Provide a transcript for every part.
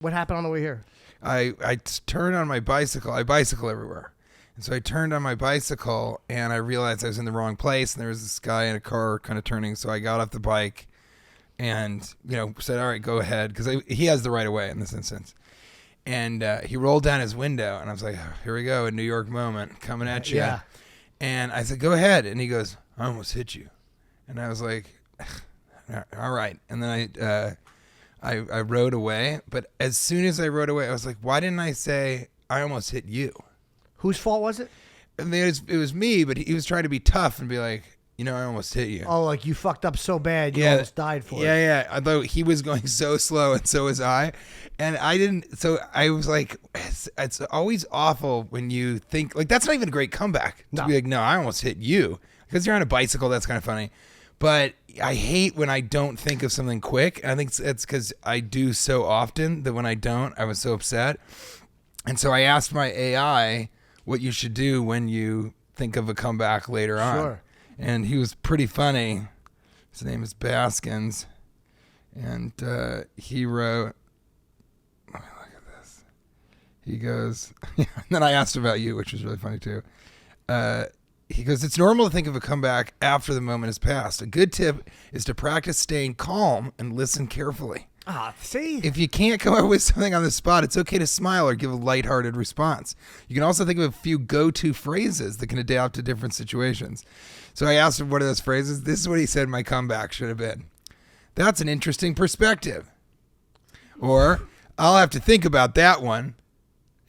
What happened on the way here? I turned on my bicycle. I bicycle everywhere. And so I turned on my bicycle and I realized I was in the wrong place. And there was this guy in a car kind of turning. So I got off the bike and, said, all right, go ahead. Because he has the right of way in this instance. And he rolled down his window and I was like, oh, here we go. A New York moment coming at you. Yeah. And I said, go ahead. And he goes, I almost hit you. And I was like, all right. And then I rode away. But as soon as I rode away, I was like, why didn't I say I almost hit you? Whose fault was it? I mean, it was me, but he was trying to be tough and be like, I almost hit you. Oh, like you fucked up so bad you almost died for it. Yeah. Although he was going so slow and so was I. And I didn't. So I was like, it's always awful when you think, like, that's not even a great comeback. To be like, no, I almost hit you. Because you're on a bicycle, that's kind of funny. But I hate when I don't think of something quick. And I think it's because I do so often that when I don't, I was so upset. And so I asked my AI what you should do when you think of a comeback later on. Sure. And he was pretty funny. His name is Baskins. And he wrote, let me look at this. He goes, and then I asked about you, which was really funny too. He goes, it's normal to think of a comeback after the moment has passed. A good tip is to practice staying calm and listen carefully. See? If you can't come up with something on the spot, it's okay to smile or give a lighthearted response. You can also think of a few go-to phrases that can adapt to different situations. So I asked him what are those phrases. This is what he said my comeback should have been. That's an interesting perspective. Or, I'll have to think about that one.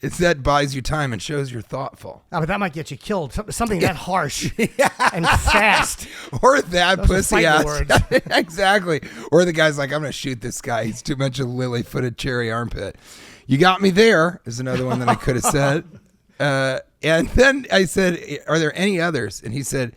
It's that buys you time and shows you're thoughtful. Oh, but that might get you killed. Something that harsh and fast. Or that Those pussy are ass. fighting words. Exactly. Or the guy's like, I'm going to shoot this guy. He's too much a lily-footed cherry armpit. You got me there is another one that I could have said. And then I said, are there any others? And he said,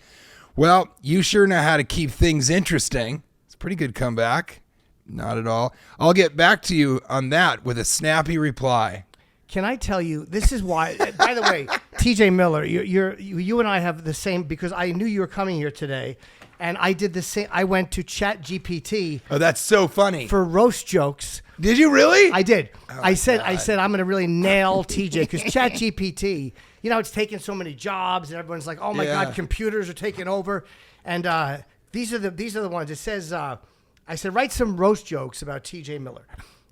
well, you sure know how to keep things interesting. It's a pretty good comeback. Not at all. I'll get back to you on that with a snappy reply. Can I tell you, this is why, by the way, TJ Miller, you and I have the same, because I knew you were coming here today, and I did the same. I went to ChatGPT. Oh, that's so funny. For roast jokes. Did you really? I did. Oh I said I'm going to really nail TJ, because ChatGPT, it's taking so many jobs, and everyone's like, oh my God, computers are taking over. And these are the ones. It says, I said, write some roast jokes about TJ Miller.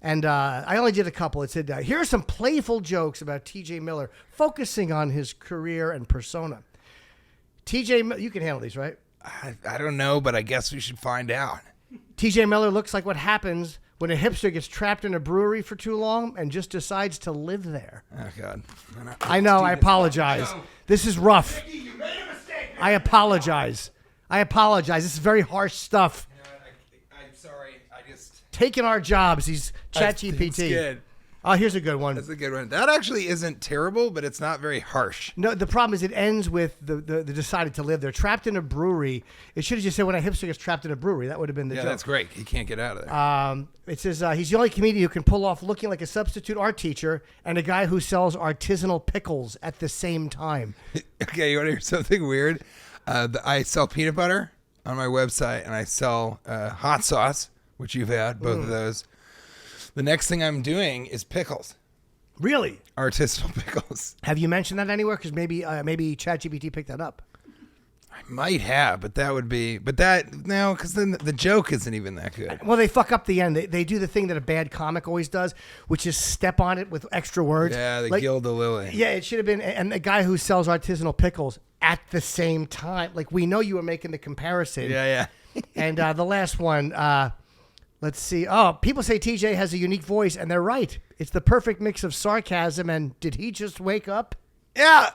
And I only did a couple. It said, here are some playful jokes about TJ Miller, focusing on his career and persona. TJ, you can handle these, right? I don't know, but I guess we should find out. TJ Miller looks like what happens when a hipster gets trapped in a brewery for too long and just decides to live there. Oh, God. I know. I apologize. No. This is rough. Ricky, you made a mistake. I apologize. This is very harsh stuff. I'm sorry. Taking our jobs, these ChatGPT. Oh, here's a good one. That's a good one. That actually isn't terrible, but it's not very harsh. No, the problem is it ends with the decided to live there. Trapped in a brewery. It should have just said when a hipster gets trapped in a brewery. That would have been the joke. Yeah, that's great. He can't get out of there. It says he's the only comedian who can pull off looking like a substitute art teacher and a guy who sells artisanal pickles at the same time. Okay, you want to hear something weird? I sell peanut butter on my website, and I sell hot sauce, which you've had, both of those. The next thing I'm doing is pickles. Really? Artisanal pickles. Have you mentioned that anywhere? Because maybe ChatGPT picked that up. I might have, but no, because then the joke isn't even that good. Well, they fuck up the end. They do the thing that a bad comic always does, which is step on it with extra words. Yeah, they gild the lily. Yeah, it should have been, and the guy who sells artisanal pickles at the same time. Like, we know you were making the comparison. Yeah. And the last one, let's see. Oh, people say TJ has a unique voice, and they're right. It's the perfect mix of sarcasm and did he just wake up? Yeah,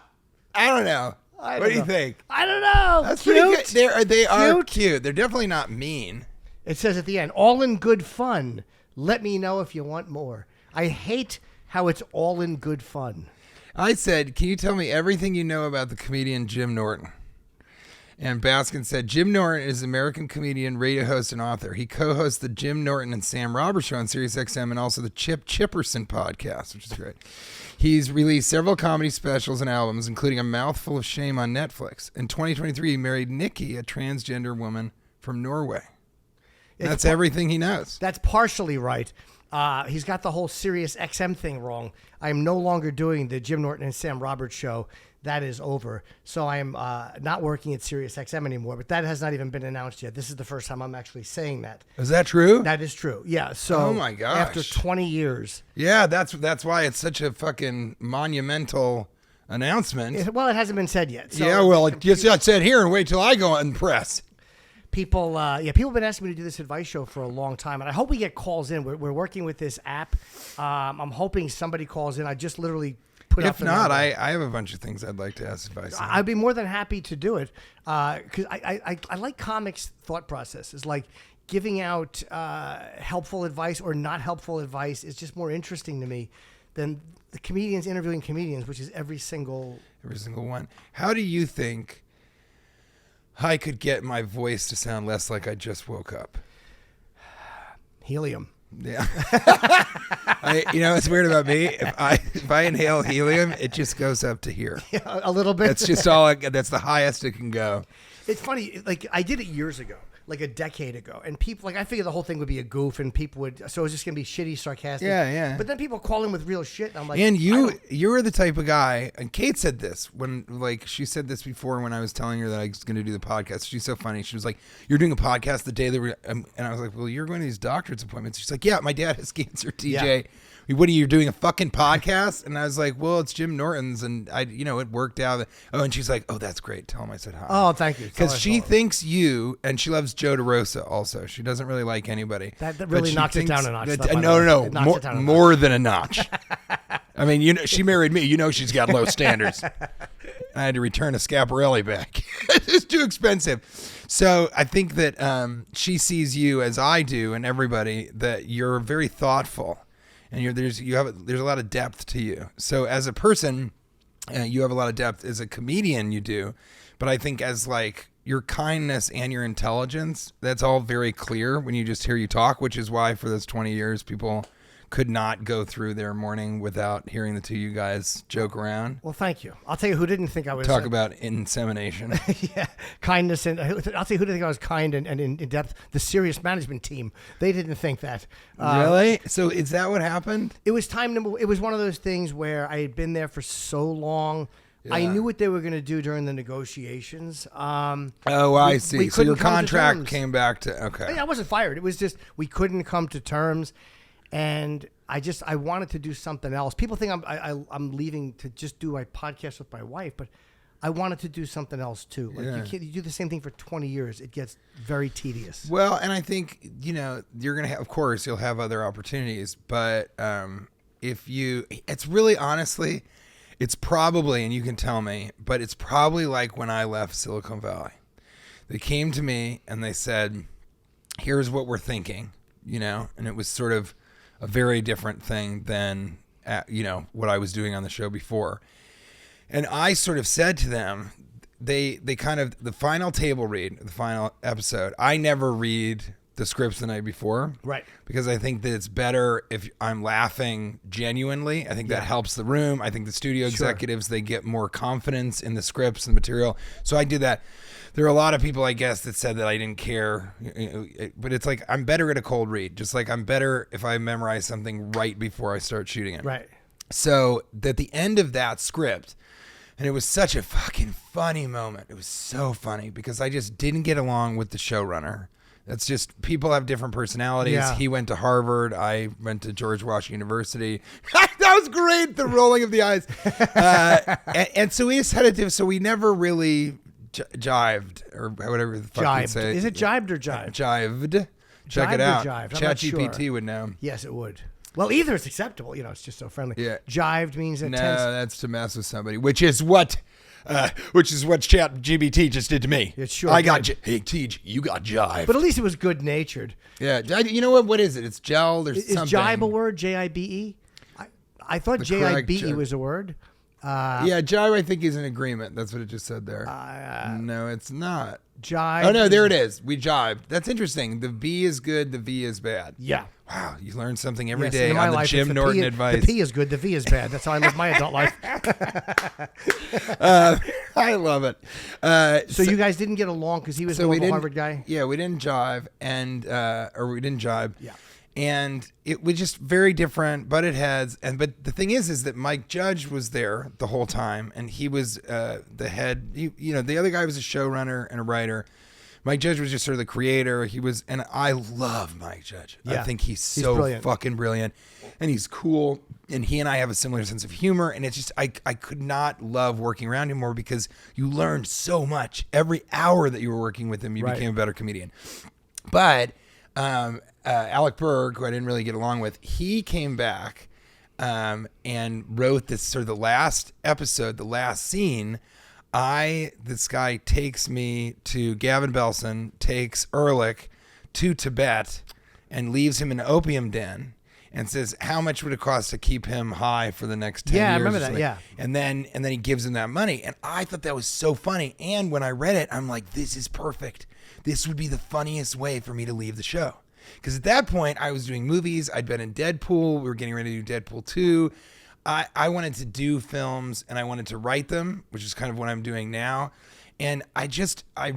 I don't know. What do you think? I don't know. That's cute. pretty good. They are cute. They're definitely not mean. It says at the end, all in good fun. Let me know if you want more. I hate how it's all in good fun. I said, can you tell me everything you know about the comedian Jim Norton? And Baskin said, Jim Norton is an American comedian, radio host, and author. He co-hosts the Jim Norton and Sam Roberts Show on SiriusXM and also the Chip Chipperson podcast, which is great. He's released several comedy specials and albums, including A Mouthful of Shame on Netflix. In 2023, he married Nikki, a transgender woman from Norway. That's everything he knows. That's partially right. He's got the whole Sirius XM thing wrong. I am no longer doing the Jim Norton and Sam Roberts show. That is over. So I am not working at Sirius XM anymore, but that has not even been announced yet. This is the first time I'm actually saying that. Is that true? That is true. Yeah. So oh my gosh. After 20 years. Yeah, that's why it's such a fucking monumental announcement. It hasn't been said yet. So yeah, well, it just got said here and wait till I go out and press. People have been asking me to do this advice show for a long time, and I hope we get calls in. We're working with this app. I'm hoping somebody calls in. I just literally put up. If not, I have a bunch of things I'd like to ask advice on. I'd be more than happy to do it because I like comics' thought process. It's like giving out helpful advice or not helpful advice is just more interesting to me than the comedians interviewing comedians, which is every single one. How do you think I could get my voice to sound less like I just woke up? Helium. Yeah. You know what's weird about me? If I inhale helium, it just goes up to here. Yeah, a little bit. That's just all. That's the highest it can go. It's funny. Like I did it years ago, like a decade ago, and people I figured the whole thing would be a goof, and people would. So it was just gonna be shitty, sarcastic. Yeah. But then people call in with real shit, and I'm like, and you're the type of guy. And Kate said this when, she said this before when I was telling her that I was gonna do the podcast. She's so funny. She was like, "You're doing a podcast the day that we're," and I was like, "Well, you're going to these doctor's appointments." She's like, "Yeah, my dad has cancer, TJ." Yeah. What are you doing, a fucking podcast? And I was like, well, it's Jim Norton's, and it worked out. Oh, and she's like, oh, that's great. Tell him I said hi. Oh, thank you. Because she thinks you, and she loves Joe DeRosa also. She doesn't really like anybody. That really knocks it down a notch. No. More than a notch. I mean, she married me. She's got low standards. I had to return a Schiaparelli back. It's too expensive. So I think that she sees you as I do, and everybody, that you're very thoughtful. And there's a lot of depth to you. So as a person, you have a lot of depth. As a comedian, you do. But I think as your kindness and your intelligence, that's all very clear when you just hear you talk, which is why for those 20 years, people could not go through their morning without hearing the two of you guys joke around. Well, thank you. I'll tell you who didn't think I was... Talk about insemination. Yeah, kindness. And I'll tell you who didn't think I was kind and in depth. The serious management team. They didn't think that. Really? So is that what happened? It was time to move. It was one of those things where I had been there for so long. Yeah. I knew what they were going to do during the negotiations. I see. So your contract came back to... Okay. I wasn't fired. It was just we couldn't come to terms. And I wanted to do something else. People think I'm leaving to just do my podcast with my wife, but I wanted to do something else too. You do the same thing for 20 years. It gets very tedious. Well, and I think, you're going to have, of course, you'll have other opportunities, but it's really honestly, it's probably, and you can tell me, but it's probably like when I left Silicon Valley. They came to me and they said, here's what we're thinking, and it was sort of a very different thing than, what I was doing on the show before. And I sort of said to them, they kind of, the final table read, the final episode, I never read the scripts the night before. Right. Because I think that it's better if I'm laughing genuinely. I think that helps the room. I think the studio executives, they get more confidence in the scripts and the material. So I did that. There are a lot of people, I guess, that said that I didn't care, but it's like I'm better at a cold read. Just like I'm better if I memorize something right before I start shooting it. Right. So at the end of that script, and it was such a fucking funny moment. It was so funny because I just didn't get along with the showrunner. That's just, people have different personalities. Yeah. He went to Harvard. I went to George Washington University. That was great, the rolling of the eyes. And so we just had to do, so we never really jived, or whatever the fuck you say. Is it jibed or jived? Jived. Check it out. ChatGPT would know. Yes, it would. Well, either is acceptable. It's just so friendly. Yeah. Jived means no, that's to mess with somebody, which is what ChatGPT just did to me. It sure hey, Tej, you got jive. But at least it was good natured. Yeah. You know what? What is it? It's gel. There's something. Is jibe a word? Jibe? I thought jibe was a word. Yeah, jive, I think, is an agreement. That's what it just said there. No, it's not. Jive. Oh, no, there it is. We jived. That's interesting. The B is good. The V is bad. Yeah. Wow, you learn something every day on the Jim Norton advice. The P is good. The V is bad. That's how I live my adult life. I love it. So you guys didn't get along because he was a Harvard guy? Yeah, we didn't jive, or we didn't jive. Yeah. And it was just very different, butted heads. But the thing is that Mike Judge was there the whole time, and he was the head. The other guy was a showrunner and a writer. Mike Judge was just sort of the creator. And I love Mike Judge. Yeah. I think he's so brilliant. fucking brilliant, and he's cool. And he and I have a similar sense of humor. And it's just I could not love working around him more because you learned so much. Every hour that you were working with him, you became a better comedian. But Alec Berg, who I didn't really get along with, he came back and wrote this sort of the last episode, the last scene. This guy takes me to Gavin Belson, takes Ehrlich to Tibet and leaves him in an opium den and says, how much would it cost to keep him high for the next 10 years? Yeah, I remember that, yeah. And then he gives him that money. And I thought that was so funny. And when I read it, I'm like, this is perfect. This would be the funniest way for me to leave the show. Because at that point, I was doing movies. I'd been in Deadpool. We were getting ready to do Deadpool 2. I wanted to do films, and I wanted to write them, which is kind of what I'm doing now. And I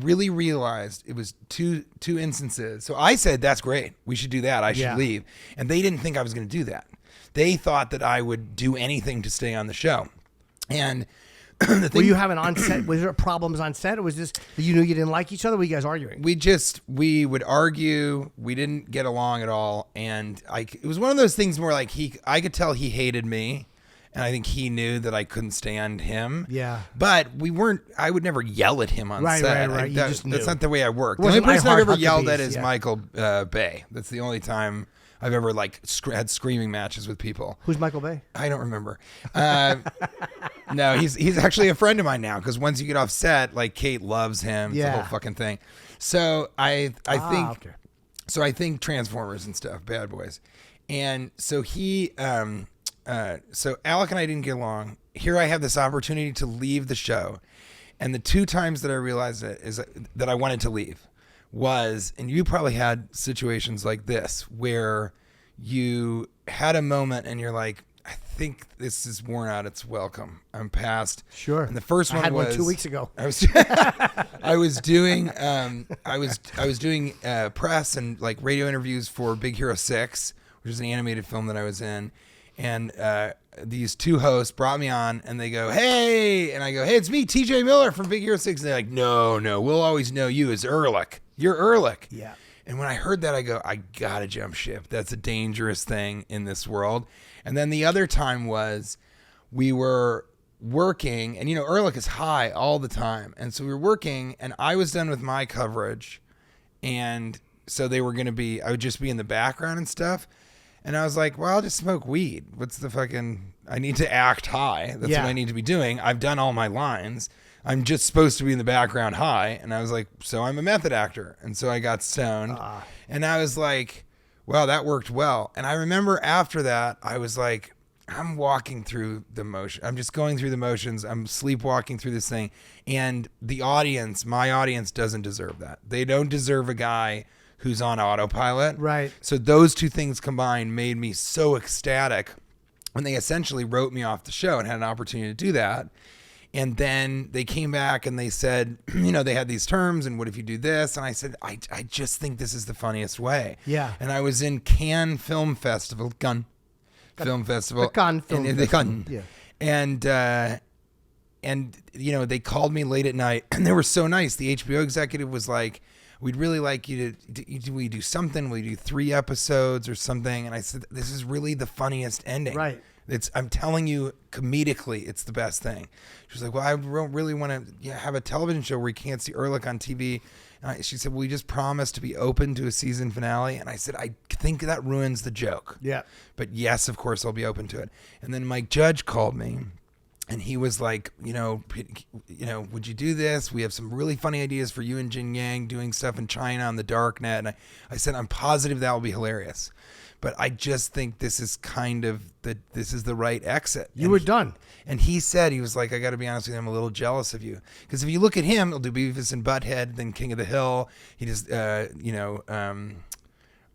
really realized it was two instances. So I said, that's great. We should do that. I should leave. And they didn't think I was going to do that. They thought that I would do anything to stay on the show. And the thing, were you having on set? Was there problems on set, or was this that you knew you didn't like each other? Were you guys arguing? We would argue. We didn't get along at all, and it was one of those things where I could tell he hated me, and I think he knew that I couldn't stand him. Yeah. But we weren't. I would never yell at him on set. Right. You just knew. That's not the way I work. The Wasn't only person I've ever Huckabee, yelled at is Michael Bay. That's the only time I've ever had screaming matches with people. Who's Michael Bay? I don't remember. No, he's actually a friend of mine now, because once you get off set, Kate loves him. It's the whole fucking thing. So I think Okay. so I think Transformers and stuff, Bad Boys. And so so Alec and I didn't get along. Here I have this opportunity to leave the show. And the two times that I realized it is that I wanted to leave was, and you probably had situations like this where you had a moment and you're like, I think this is worn out. It's welcome. I'm past. Sure. And the first one I had was one 2 weeks ago. I was doing press and radio interviews for Big Hero 6, which is an animated film that I was in. And these two hosts brought me on, and they go, hey, and I go, hey, it's me, TJ Miller from Big Hero 6. And they're like, no, we'll always know you as Ehrlich. You're Ehrlich. Yeah. And when I heard that, I go, I gotta jump ship. That's a dangerous thing in this world. And then the other time was we were working, and Ehrlich is high all the time. And so we were working, and I was done with my coverage. And so I would just be in the background and stuff. And I was like, well, I'll just smoke weed. I need to act high. That's what I need to be doing. I've done all my lines. I'm just supposed to be in the background high. And I was like, so I'm a method actor. And so I got stoned. And I was like, well, that worked well. And I remember after that, I was like, I'm walking through the motion. I'm just going through the motions. I'm sleepwalking through this thing. And my audience doesn't deserve that. They don't deserve a guy who's on autopilot. Right. So those two things combined made me so ecstatic when they essentially wrote me off the show and had an opportunity to do that. And then they came back and they said, they had these terms, and what if you do this? And I said, I just think this is the funniest way. Yeah. And I was in Cannes Film Festival, Cannes Film Festival. The Cannes Film Festival. Yeah. And they called me late at night, and they were so nice. The HBO executive was like, we'd really like you to, we do something, we do 3 episodes or something. And I said, this is really the funniest ending. Right. I'm telling you, comedically, it's the best thing. She was like, well, I don't really want to have a television show where you can't see Ehrlich on TV. And she said, well, we just promised to be open to a season finale. And I said, I think that ruins the joke. Yeah. But yes, of course, I'll be open to it. And then Mike Judge called me. And he was like, would you do this? We have some really funny ideas for you and Jin Yang doing stuff in China on the dark net. And I said, I'm positive that will be hilarious. But I just think this is this is the right exit. You were done. And he said, he was like, I got to be honest with you, I'm a little jealous of you. Because if you look at him, he'll do Beavis and Butthead, then King of the Hill. He does,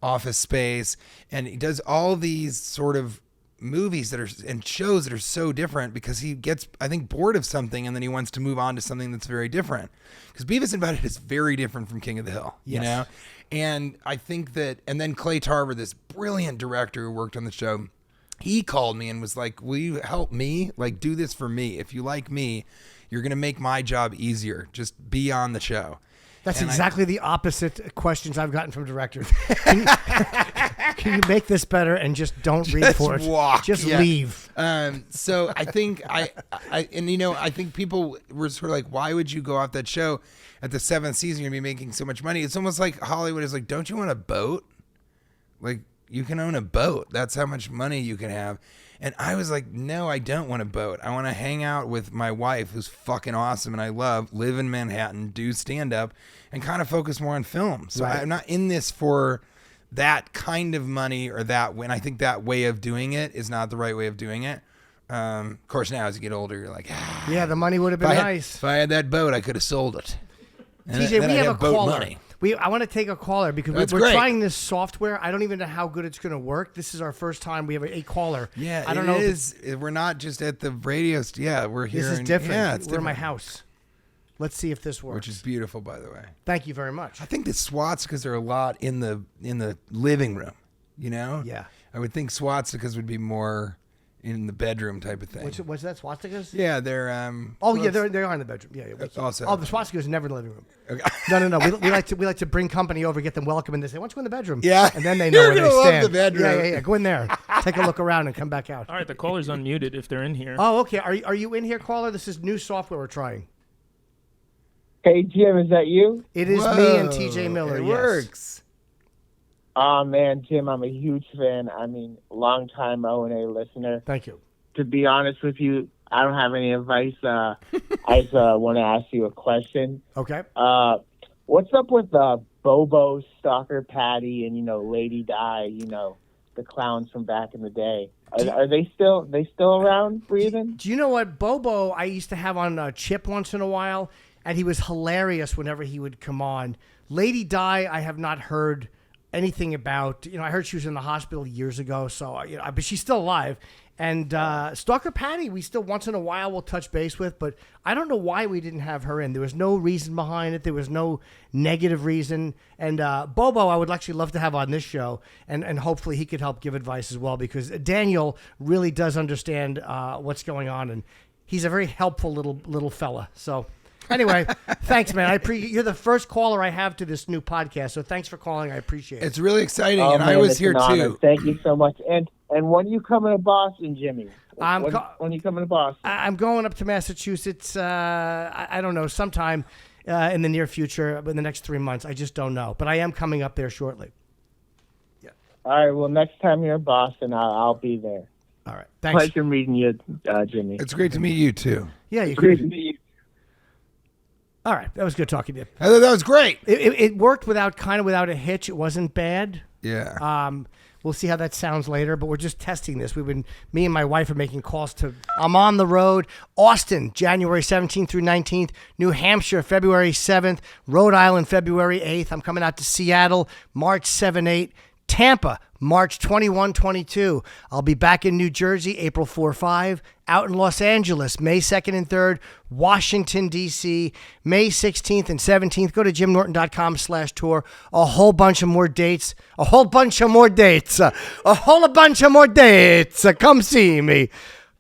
Office Space. And he does all these sort of movies that are and shows that are so different because he gets, I think, bored of something and then he wants to move on to something that's very different. Because Beavis and Butthead is very different from King of the Hill, you know? And I think that, and then Clay Tarver, this brilliant director who worked on the show, he called me and was like, will you help me? Like, do this for me. If you like me, you're going to make my job easier. Just be on the show. That's exactly the opposite questions I've gotten from directors. Can you make this better and just don't read for it? Walk. Just leave. So I think I think people were sort of like, why would you go off that show at the 7th season? You're gonna be making so much money. It's almost like Hollywood is like, don't you want a boat? Like, you can own a boat. That's how much money you can have. And I was like, no, I don't want a boat. I want to hang out with my wife, who's fucking awesome, and I live in Manhattan, do stand up, and kind of focus more on film. So I'm not in this for that kind of money or that. When I think that way of doing it is not the right way of doing it. Of course, now as you get older, you're like, yeah, the money would have been nice. If I had that boat, I could have sold it. And TJ, then we I'd have a boat caller. Money. I want to take a caller because we're trying this software. I don't even know how good it's going to work. This is our first time we have a caller. Yeah, I don't know. We're not just at the radio. We're here. This is different. Yeah, it's we're different. in my house. Let's see if this works. Which is beautiful, by the way. Thank you very much. I think the swastikas are a lot in the living room. You know. Yeah. I would think swastikas would be more in the bedroom type of thing. What's that? Swastikas? Yeah, they're. They are in the bedroom. Yeah. Also. Oh, the swastikas are never in the living room. Okay. No. We like to bring company over, get them welcome, and they say, "Why don't you go in the bedroom?" Yeah. And then they know where they stand. Love the bedroom. Yeah. Go in there, take a look around, and come back out. All right, the caller's unmuted if they're in here. Oh, okay. Are you in here, caller? This is new software we're trying. Hey, Jim, is that you? It is me and TJ Miller. It yes. works. Oh, man, Jim, I'm a huge fan. I mean, long-time O&A listener. Thank you. To be honest with you, I don't have any advice. I just want to ask you a question. Okay. What's up with Bobo, Stalker Patty, and, Lady Di, the clowns from back in the day? Are they still around breathing? Do you know what? Bobo, I used to have on Chip once in a while, and he was hilarious whenever he would come on. Lady Di, I have not heard anything about. I heard she was in the hospital years ago, so but she's still alive. And Stalker Patty, we still once in a while will touch base with, but I don't know why we didn't have her in. There was no reason behind it. There was no negative reason. And Bobo, I would actually love to have on this show, and hopefully he could help give advice as well, because Daniel really does understand what's going on, and he's a very helpful little fella. So anyway, thanks, man. You're the first caller I have to this new podcast, so thanks for calling. I appreciate it. It's really exciting, Oh, and man, I was it's here an honor. too. Thank you so much. And when are you coming to Boston, Jimmy? When are you coming to Boston? I'm going up to Massachusetts. I don't know, sometime in the near future, in the next 3 months. I just don't know, but I am coming up there shortly. Yeah. All right. Well, next time you're in Boston, I'll be there. All right. Thanks. Pleasure meeting you, Jimmy. It's great to meet you too. Yeah, you Great to could. meet you. All right. That was good talking to you. I thought that was great. It worked without a hitch. It wasn't bad. Yeah. We'll see how that sounds later, but we're just testing this. Me and my wife are making calls to, I'm on the road. Austin, January 17th through 19th. New Hampshire, February 7th. Rhode Island, February 8th. I'm coming out to Seattle, March 7, 8. Tampa, March 21, 22. I'll be back in New Jersey, April 4, 5. Out in Los Angeles, May 2nd and 3rd. Washington, D.C., May 16th and 17th. Go to jimnorton.com/tour. A whole bunch of more dates. Come see me.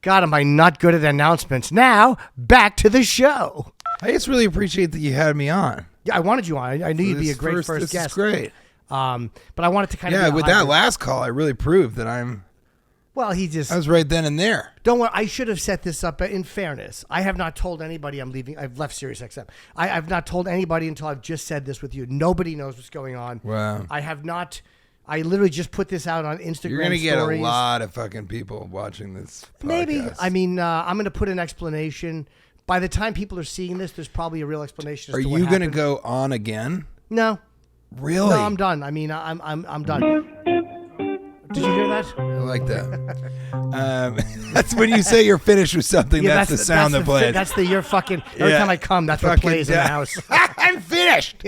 God, am I not good at announcements. Now, back to the show. I just really appreciate that you had me on. Yeah, I wanted you on. I knew you'd be a great first This guest. is great. But I wanted to kind of Yeah, with that last call, I really proved that I was right then and there. Don't worry, I should have set this up. In fairness, I have not told anybody I'm leaving. I've left SiriusXM. I've not told anybody until I've just said this with you. Nobody knows what's going on. Wow. I have not. I literally just put this out on Instagram. You're gonna get stories. a lot of fucking people watching this podcast. Maybe. I mean, I'm going to put an explanation. By the time people are seeing this, there's probably a real explanation. Are as to you what going to happened. go on again? No. Really? No, I'm done. I mean, I'm done. Did you hear that? I like that. That's when you say you're finished with something. Yeah, that's the sound that plays. That's the you're fucking. Every time I come, that's what Fucking plays in the house. I'm finished.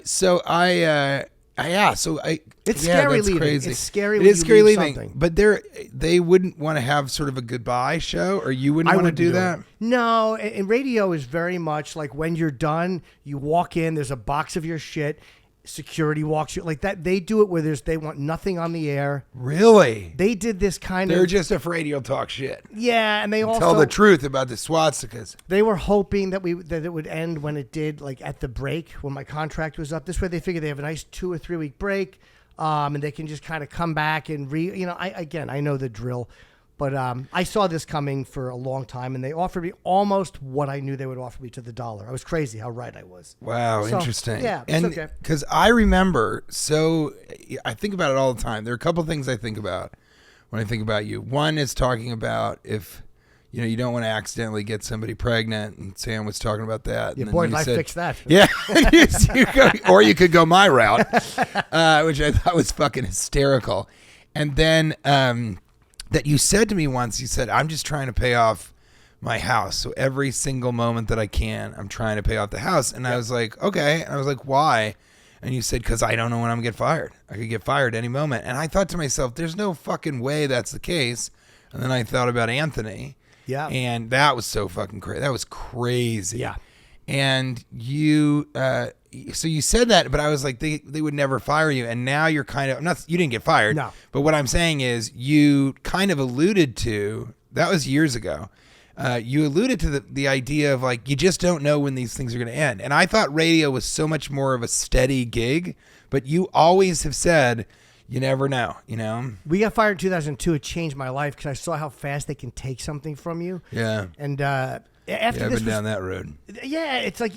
So I Yeah, so It's scary that's leaving. Crazy. It's scary. It when is you scary leave leaving. something. But they wouldn't want to have sort of a goodbye show, or you wouldn't want to wouldn't do that. it. No, and radio is very much like when you're done, you walk in. There's a box of your shit. Security walks you like that. They do it where they want nothing on the air. Really? They did this kind They're of. just afraid you'll talk shit. Yeah, and they also Tell the truth about the swastikas. They were hoping that it would end when it did, like at the break when my contract was up. This way, they figure they have a nice 2 or 3 week break, and they can just kind of come back and I know the drill, but I saw this coming for a long time, and they offered me almost what I knew they would offer me to the dollar. I was crazy how right I was. Wow, So, interesting. yeah, it's okay. Because I remember, I think about it all the time. There are a couple things I think about when I think about you. One is talking about if you don't want to accidentally get somebody pregnant, and Sam was talking about that. Yeah, and boy, then did I said, fix that. Yeah, or you could go my route, which I thought was fucking hysterical. And then that you said to me once, you said, I'm just trying to pay off my house. So every single moment that I can, I'm trying to pay off the house. And I was like, okay. And I was like, why? And you said, because I don't know when I'm going to get fired. I could get fired any moment. And I thought to myself, there's no fucking way that's the case. And then I thought about Anthony. Yeah. And that was so fucking crazy. That was crazy. Yeah. And you, so you said that, but I was like, they would never fire you. And now you're kind of, you didn't get fired. No. But what I'm saying is you kind of alluded to, that was years ago. You alluded to the idea of like, you just don't know when these things are going to end. And I thought radio was so much more of a steady gig, but you always have said, you never know, We got fired in 2002. It changed my life because I saw how fast they can take something from you. Yeah. And after I've this been down that road. Yeah, it's like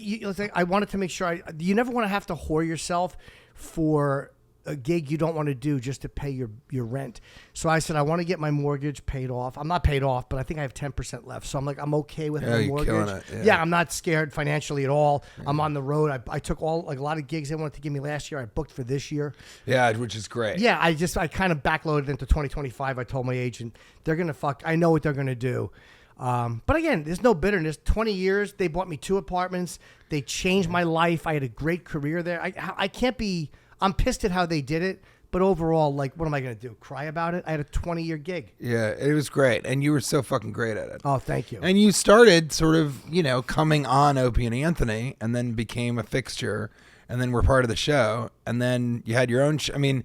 I wanted to make sure you never want to have to whore yourself for a gig you don't want to do just to pay your rent. So I said I want to get my mortgage paid off. I'm not paid off, but I think I have 10% left. So I'm like, I'm okay with my you're mortgage. killing it. Yeah, I'm not scared financially at all. I'm on the road. I took a lot of gigs they wanted to give me last year. I booked for this year. Yeah, which is great. Yeah, I kind of backloaded into 2025. I told my agent they're gonna fuck. I know what they're gonna do. But again, there's no bitterness. 20 years, they bought me 2 apartments. They changed my life. I had a great career there. I can't be. I'm pissed at how they did it, but overall, like, what am I going to do? Cry about it? I had a 20-year gig. Yeah, it was great, and you were so fucking great at it. Oh, thank you. And you started sort of, coming on Opie and Anthony, and then became a fixture, and then were part of the show, and then you had your own. I mean,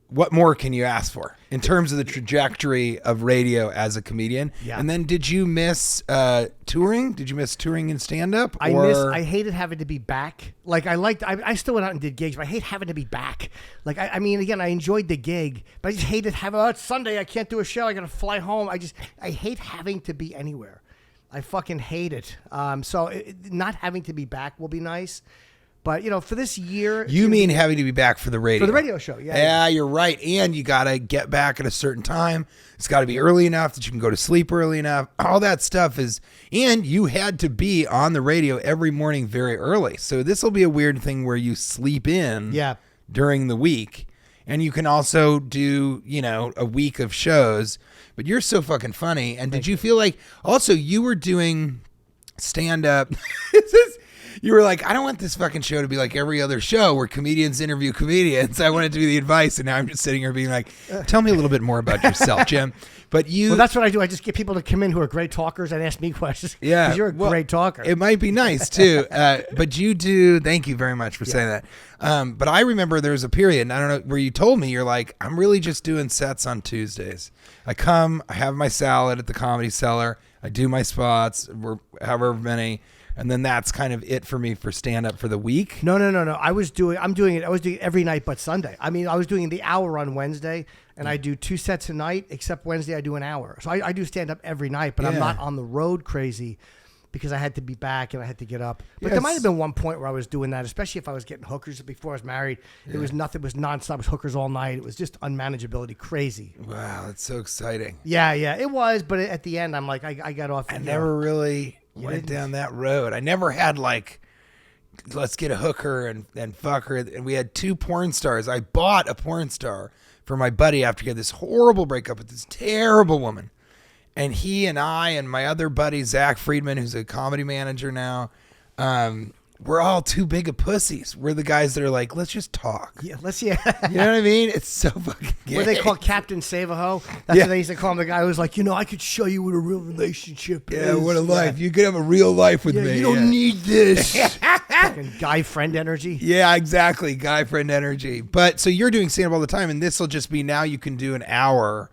what more can you ask for in terms of the trajectory of radio as a comedian? Yeah. And then did you miss touring? Did you miss touring and stand-up? I hated having to be back. Like, I still went out and did gigs, but I hate having to be back. Like, I mean, again, I enjoyed the gig, but I just hated having, it's Sunday, I can't do a show, I got to fly home. I hate having to be anywhere. I fucking hate it. So not having to be back will be nice. But, for this year... You mean having to be back for the radio? For the radio show, yeah. Yeah, you're right. And you got to get back at a certain time. It's got to be early enough that you can go to sleep early enough. All that stuff is... And you had to be on the radio every morning very early. So this will be a weird thing where you sleep in during the week. And you can also do, a week of shows. But you're so fucking funny. And did you feel like... Also, you were doing stand-up... You were like, I don't want this fucking show to be like every other show where comedians interview comedians. I want it to be the advice, and now I'm just sitting here being like, tell me a little bit more about yourself, Jim. But Well, that's what I do. I just get people to come in who are great talkers and ask me questions. Yeah. Because you're a great talker. It might be nice, too. But you do, thank you very much for saying that. But I remember there was a period, and I don't know, where you told me, you're like, I'm really just doing sets on Tuesdays. I come, I have my salad at the Comedy Cellar, I do my spots, however many, and then that's kind of it for me for stand up for the week. No. I was doing it every night but Sunday. I mean, I was doing the hour on Wednesday, and I do 2 sets a night, except Wednesday I do an hour. So I do stand up every night, but I'm not on the road crazy because I had to be back and I had to get up. But there might have been one point where I was doing that, especially if I was getting hookers before I was married. It was nothing. It was nonstop. It was hookers all night. It was just unmanageability, crazy. Wow, that's so exciting. Yeah, it was. But at the end, I'm like, I got off. I never really went down that road. I never had like, let's get a hooker and fuck her. And we had 2 porn stars. I bought a porn star for my buddy after he had this horrible breakup with this terrible woman. And he and I and my other buddy, Zach Friedman, who's a comedy manager now, we're all too big of pussies. We're the guys that are like, let's just talk. Yeah, You know what I mean? It's so fucking gay. What they call Captain Save-A-Ho. That's what they used to call him. The guy who was like, I could show you what a real relationship is. Yeah, what a life. You could have a real life with me. You don't need this. Fucking guy friend energy. Yeah, exactly. Guy friend energy. But so you're doing stand-up all the time, and this will just be now you can do an hour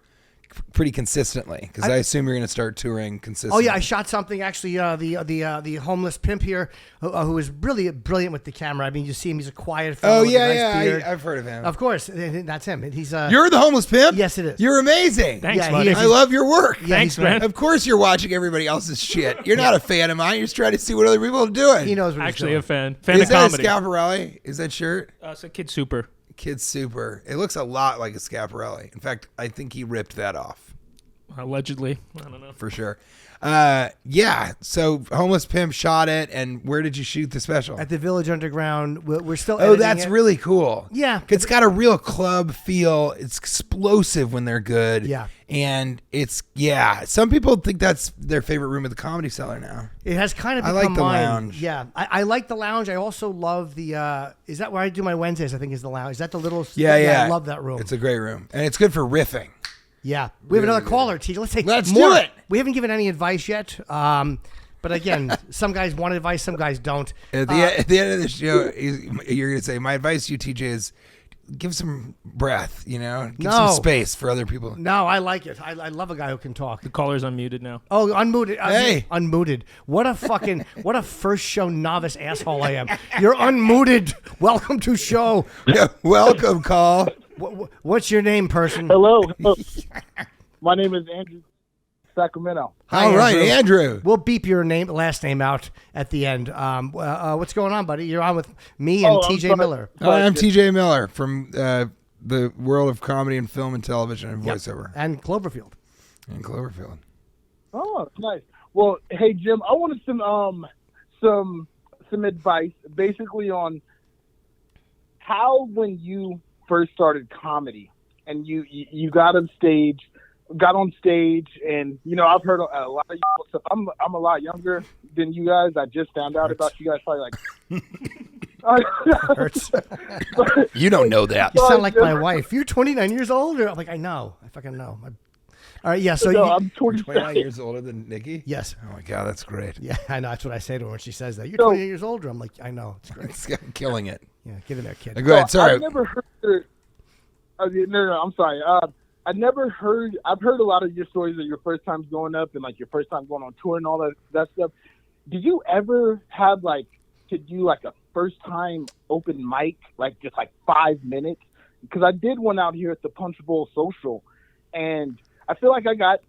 pretty consistently, because I assume you're going to start touring consistently. Oh yeah, I shot something actually. The homeless pimp here, who is really brilliant with the camera. I mean, you see him; he's a quiet fellow. Oh with a nice beard. I've heard of him. Of course, that's him. He's You're the homeless pimp. Yes, it is. You're amazing. Thanks, Yeah, buddy. he is. I love your work. Yeah, Thanks, he's great. man. Of course, you're watching everybody else's shit. You're not a fan of mine. You're just trying to see what other people are doing. He knows what Actually, a he's doing. fan Is of that comedy. a Schiaparelli? Is that shirt? It's a Kid Super. Kid Super. It looks a lot like a Schiaparelli. In fact, I think he ripped that off. Allegedly. I don't know. For sure. Yeah. So Homeless Pimp shot it, and where did you shoot the special? At the Village Underground. We're still. Oh, editing that's it. really cool. Yeah. It's got a real club feel. It's explosive when they're good. Yeah. And some people think that's their favorite room at the Comedy Cellar now. It has kind of I become like the mine. lounge. Yeah, I like the lounge. I also love the. Is that where I do my Wednesdays? I think is the lounge. Is that the little? Yeah. I love that room. It's a great room. And it's good for riffing. Yeah, we have Really another good. caller, TJ. Let's take Let's more. do it. We haven't given any advice yet, but again, some guys want advice, some guys don't. At the end of the show, you're going to say, my advice to you, TJ, is give some breath, give some space for other people. No, I like it. I love a guy who can talk. The caller's unmuted now. Oh, unmuted. Hey. Unmuted. What a first show novice asshole I am. You're unmuted. Welcome to show. Yeah, welcome, call. What's your name, person? Hello. My name is Andrew, Sacramento. Hi, All right, Andrew. We'll beep your last name out at the end. What's going on, buddy? You're on with me and I'm TJ sorry. Miller. Hi, I'm TJ Miller from the world of comedy and film and television and Yep. voiceover And Cloverfield. in Cloverfield. Oh, nice. Well, hey Jim, I wanted some advice, basically on how when you first started comedy and you got on stage, and I've heard a lot of you stuff. I'm a lot younger than you guys. I just found out about you guys probably Hurts. You don't know that. You sound like my wife. You're 29 years older. I'm like, I know. I fucking know. All right, yeah. So I'm 29 years older than Nikki? yes, Oh my God, that's great. yeah, I know. That's what I say to her when she says that. You're So- 28 years older. I'm like, I know. It's great. It's killing it. Yeah, get in there, kid. Go ahead. Sorry. I've never heard. No, I'm sorry. I've heard a lot of your stories of your first times going up and like your first time going on tour and all that stuff. Did you ever have to do a first time open mic, just 5 minutes? Because I did one out here at the Punch Bowl Social, and I feel like I got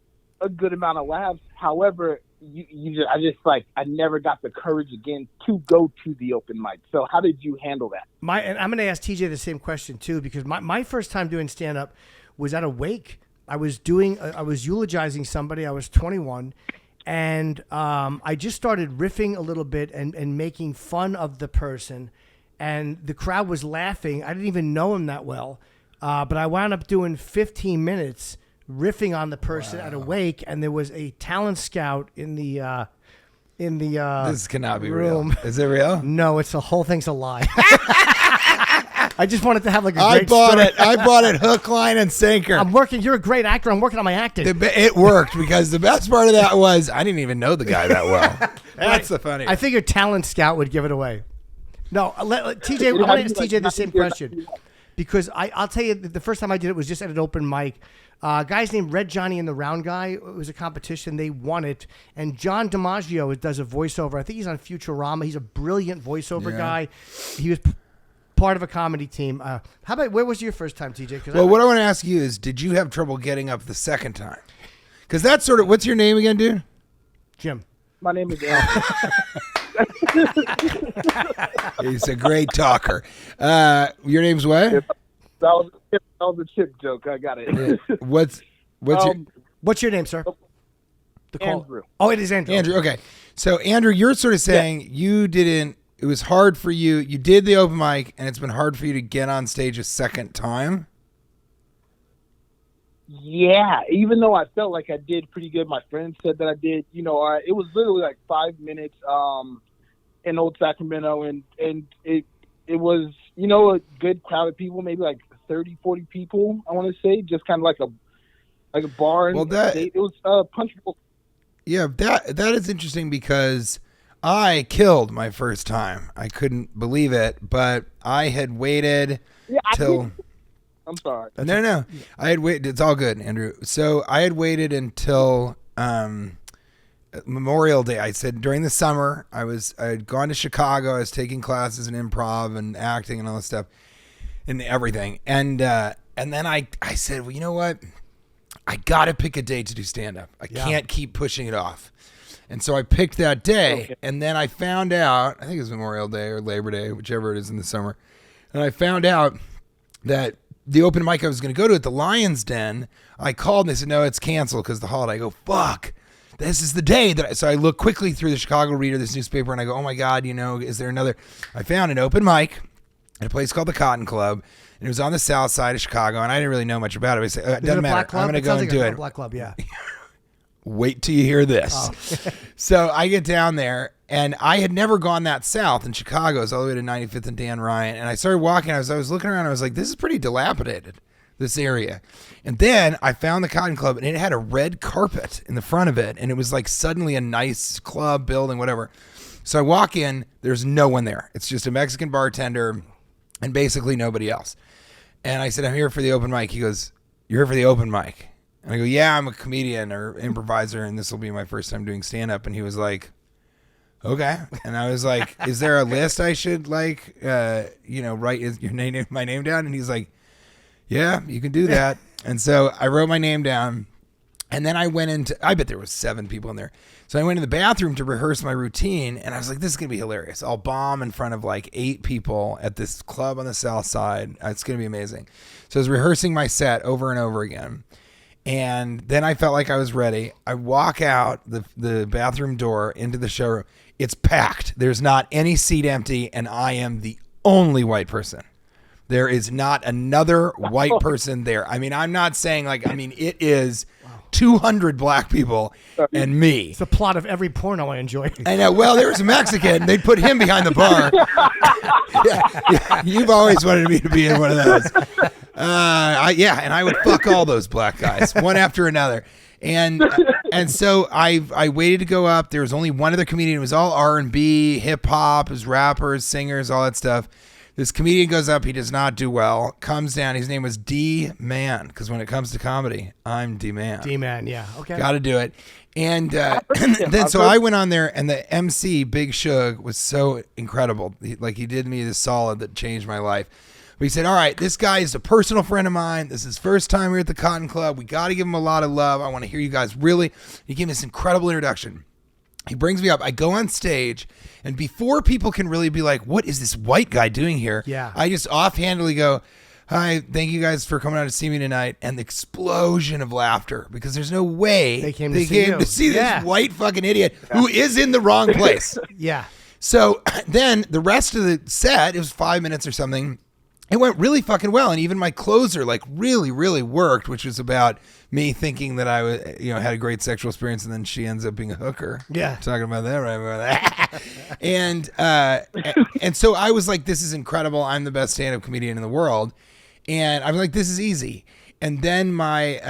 a good amount of laughs. However, I never got the courage again to go to the open mic. So how did you handle that? And I'm going to ask TJ the same question too, because my first time doing stand up was at a wake. I was eulogizing somebody. I was 21, and I just started riffing a little bit and making fun of the person, and the crowd was laughing. I didn't even know him that well, but I wound up doing 15 minutes riffing on the person at a wake, and there was a talent scout in the This cannot be room. real. Is it real? No, the whole thing's a lie. I just wanted to have a I great bought story. it. I bought it hook, line, and sinker. I'm working. You're a great actor. I'm working on my acting. It worked because the best part of that was I didn't even know the guy that well. That's the funny. I figured Talent Scout would give it away. No, TJ, I want to ask TJ the same question, because I'll tell you, the first time I did it was just at an open mic. Guy's named Red Johnny and the Round Guy. It was a competition. They won it. And John DiMaggio does a voiceover. I think he's on Futurama. He's a brilliant voiceover guy. He was part of a comedy team. How about, where was your first time, TJ? Well, what I want to ask you is, did you have trouble getting up the second time? Because that's sort of, what's your name again, dude? Jim. My name is Andrew. He's a great talker. Your name's what? That was a chip joke. I got it. What's What's your name, sir? The call. Andrew. Oh, it is Andrew. Andrew? Okay. So, Andrew, you're sort of saying you didn't, it was hard for you. You did the open mic, and it's been hard for you to get on stage a second time. Yeah, even though I felt like I did pretty good, my friends said that I did. It was literally 5 minutes. in Old Sacramento, and it was, you know, a good crowd of people, maybe like 30, 40 people, I want to say, just kind of like a bar. And it was punchable. Yeah, that is interesting because I killed my first time. I couldn't believe it, but I had waited till. I'm sorry. No. I had waited. It's all good, Andrew. So I had waited until Memorial Day. I said during the summer, I had gone to Chicago. I was taking classes in improv and acting and all this stuff and everything. And then I said, well, you know what? I got to pick a day to do stand-up. I can't keep pushing it off. And so I picked that day. And then I found out, I think it was Memorial Day or Labor Day, whichever it is in the summer. And I found out that the open mic I was going to go to at the Lion's Den, I called and they said, no, it's canceled because of the holiday. I go, fuck, this is the day that so I look quickly through the Chicago Reader, this newspaper, and I go, oh my God, you know, is there another? I found an open mic at a place called the Cotton Club, and it was on the south side of Chicago, and I didn't really know much about it. I said, it doesn't matter. I'm going to go and do it. Black Club, yeah. Wait till you hear this. Oh. So I get down there, and I had never gone that south in Chicago. It was all the way to 95th and Dan Ryan. And I started walking. I was looking around. I was like, this is pretty dilapidated, this area. And then I found the Cotton Club, and it had a red carpet in the front of it. And it was like suddenly a nice club, building, whatever. So I walk in. There's no one there. It's just a Mexican bartender and basically nobody else. And I said, I'm here for the open mic. He goes, you're here for the open mic? And I go, yeah, I'm a comedian or improviser, and this will be my first time doing stand-up. And he was like, okay. And I was like, is there a list I should write my name down? And he's like, yeah, you can do that. And so I wrote my name down, and then I bet there was 7 people in there. So I went to the bathroom to rehearse my routine, and I was like, this is going to be hilarious. I'll bomb in front of like 8 people at this club on the south side. It's going to be amazing. So I was rehearsing my set over and over again. And then I felt like I was ready. I walk out the bathroom door into the showroom. It's packed. There's not any seat empty, and I am the only white person. There is not another white person there. I mean, I'm not saying it is 200 black people and me. It's the plot of every porno I enjoy. I know. Well, there was a Mexican. They'd put him behind the bar. Yeah. You've always wanted me to be in one of those. And I would fuck all those black guys, one after another. And so I waited to go up. There was only one other comedian. It was all R&B, hip hop, it was rappers, singers, all that stuff. This comedian goes up. He does not do well. Comes down. His name was D-Man, because when it comes to comedy, I'm D-Man. D-Man, yeah. Okay. Got to do it. And then so I went on there, and the MC, Big Shug, was so incredible. He did me this solid that changed my life. But he said, all right, this guy is a personal friend of mine. This is his first time here at the Cotton Club. We got to give him a lot of love. I want to hear you guys really. He gave me this incredible introduction. He brings me up. I go on stage, and before people can really be like, what is this white guy doing here? Yeah. I just offhandedly go, hi, thank you guys for coming out to see me tonight. And the explosion of laughter, because there's no way they came to see this white fucking idiot who is in the wrong place. Yeah. So then the rest of the set, it was 5 minutes or something. It went really fucking well, and even my closer really, really worked, which was about me thinking that I was, had a great sexual experience, and then she ends up being a hooker. Yeah, talking about that right about that. and so I was like, this is incredible. I'm the best stand-up comedian in the world, and I'm like, this is easy. And then my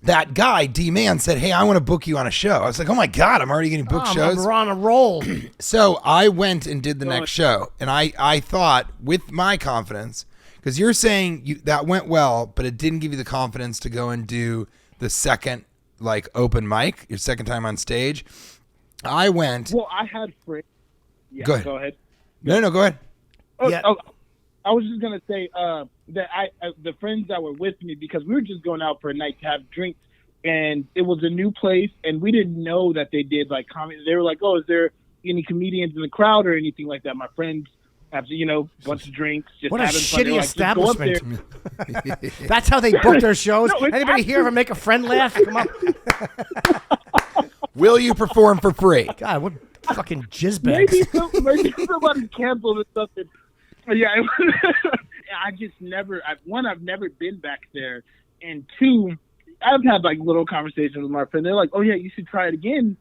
that guy, D-Man, said, hey, I want to book you on a show. I was like, oh my God, I'm already getting booked shows. We're on a roll. So I went and did the next show. And I thought, with my confidence, because you're saying that went well, but it didn't give you the confidence to go and do the second open mic, your second time on stage. I went. Well, I had friends. Yeah, go ahead. No, go ahead. I was just gonna say that the friends that were with me, because we were just going out for a night to have drinks, and it was a new place, and we didn't know that they did comedy. They were like, "Oh, is there any comedians in the crowd or anything like that?" My friends have bunch of drinks, just what a having fun. shitty establishment. That's how they book their shows. Anybody here ever make a friend laugh? Come on. Will you perform for free? God, what fucking jizzbags. Maybe somebody canceled or something. Yeah, I just never. I've never been back there, and 2, I've had little conversations with my friend. They're like, "Oh yeah, you should try it again,"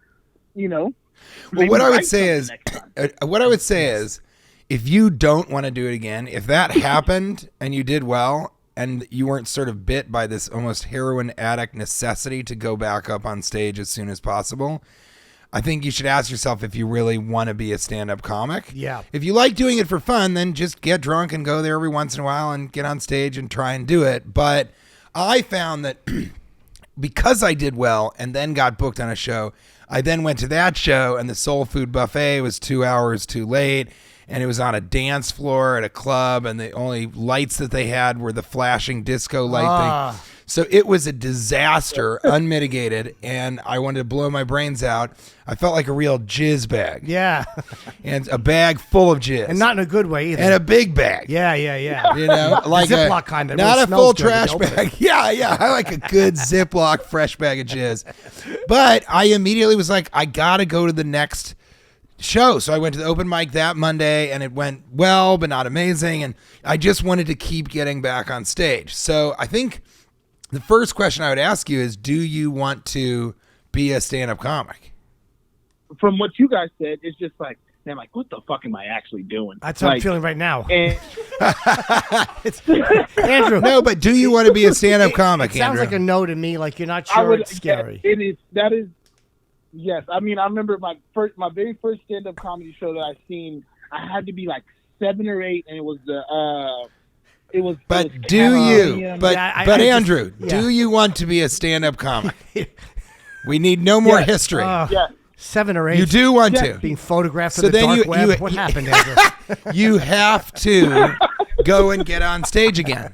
Well, Maybe what I would write say something is, next time. what I would say is, if you don't want to do it again, if that happened and you did well, and you weren't sort of bit by this almost heroin addict necessity to go back up on stage as soon as possible, I think you should ask yourself if you really want to be a stand-up comic. Yeah. If you like doing it for fun, then just get drunk and go there every once in a while and get on stage and try and do it. But I found that because I did well and then got booked on a show, I then went to that show and the soul food buffet was 2 hours too late. And it was on a dance floor at a club, and the only lights that they had were the flashing disco light thing. So it was a disaster, unmitigated, and I wanted to blow my brains out. I felt like a real jizz bag. Yeah. And a bag full of jizz. And not in a good way either. And a big bag. Yeah. You know, like a Ziploc kind that not really a smells full good when you trash open it. bag. Yeah. I like a good Ziploc fresh bag of jizz. But I immediately was like, I got to go to the next show. So I went to the open mic that Monday, and it went well, but not amazing. And I just wanted to keep getting back on stage. So I think the first question I would ask you is, do you want to be a stand-up comic? From what you guys said, it's just like, man, like, what the fuck am I actually doing? That's how I'm feeling right now. And Andrew. No, but do you want to be a stand-up comic, It sounds Andrew? like a no to me, like you're not I sure would, it's scary. yeah, it is. That is. Yes, I mean, I remember my very first stand-up comedy show that I seen. I had to be like 7 or 8, and it was the. But it was do you? California. But Yeah, I but just- Andrew, yeah. do you want to be a stand-up comic? We need no more Yes. history. Yeah. 7 or 8. You do want Yeah. to. Being photographed for So the then dark you- web. you- What you- happened, Andrew? You have to go and get on stage again.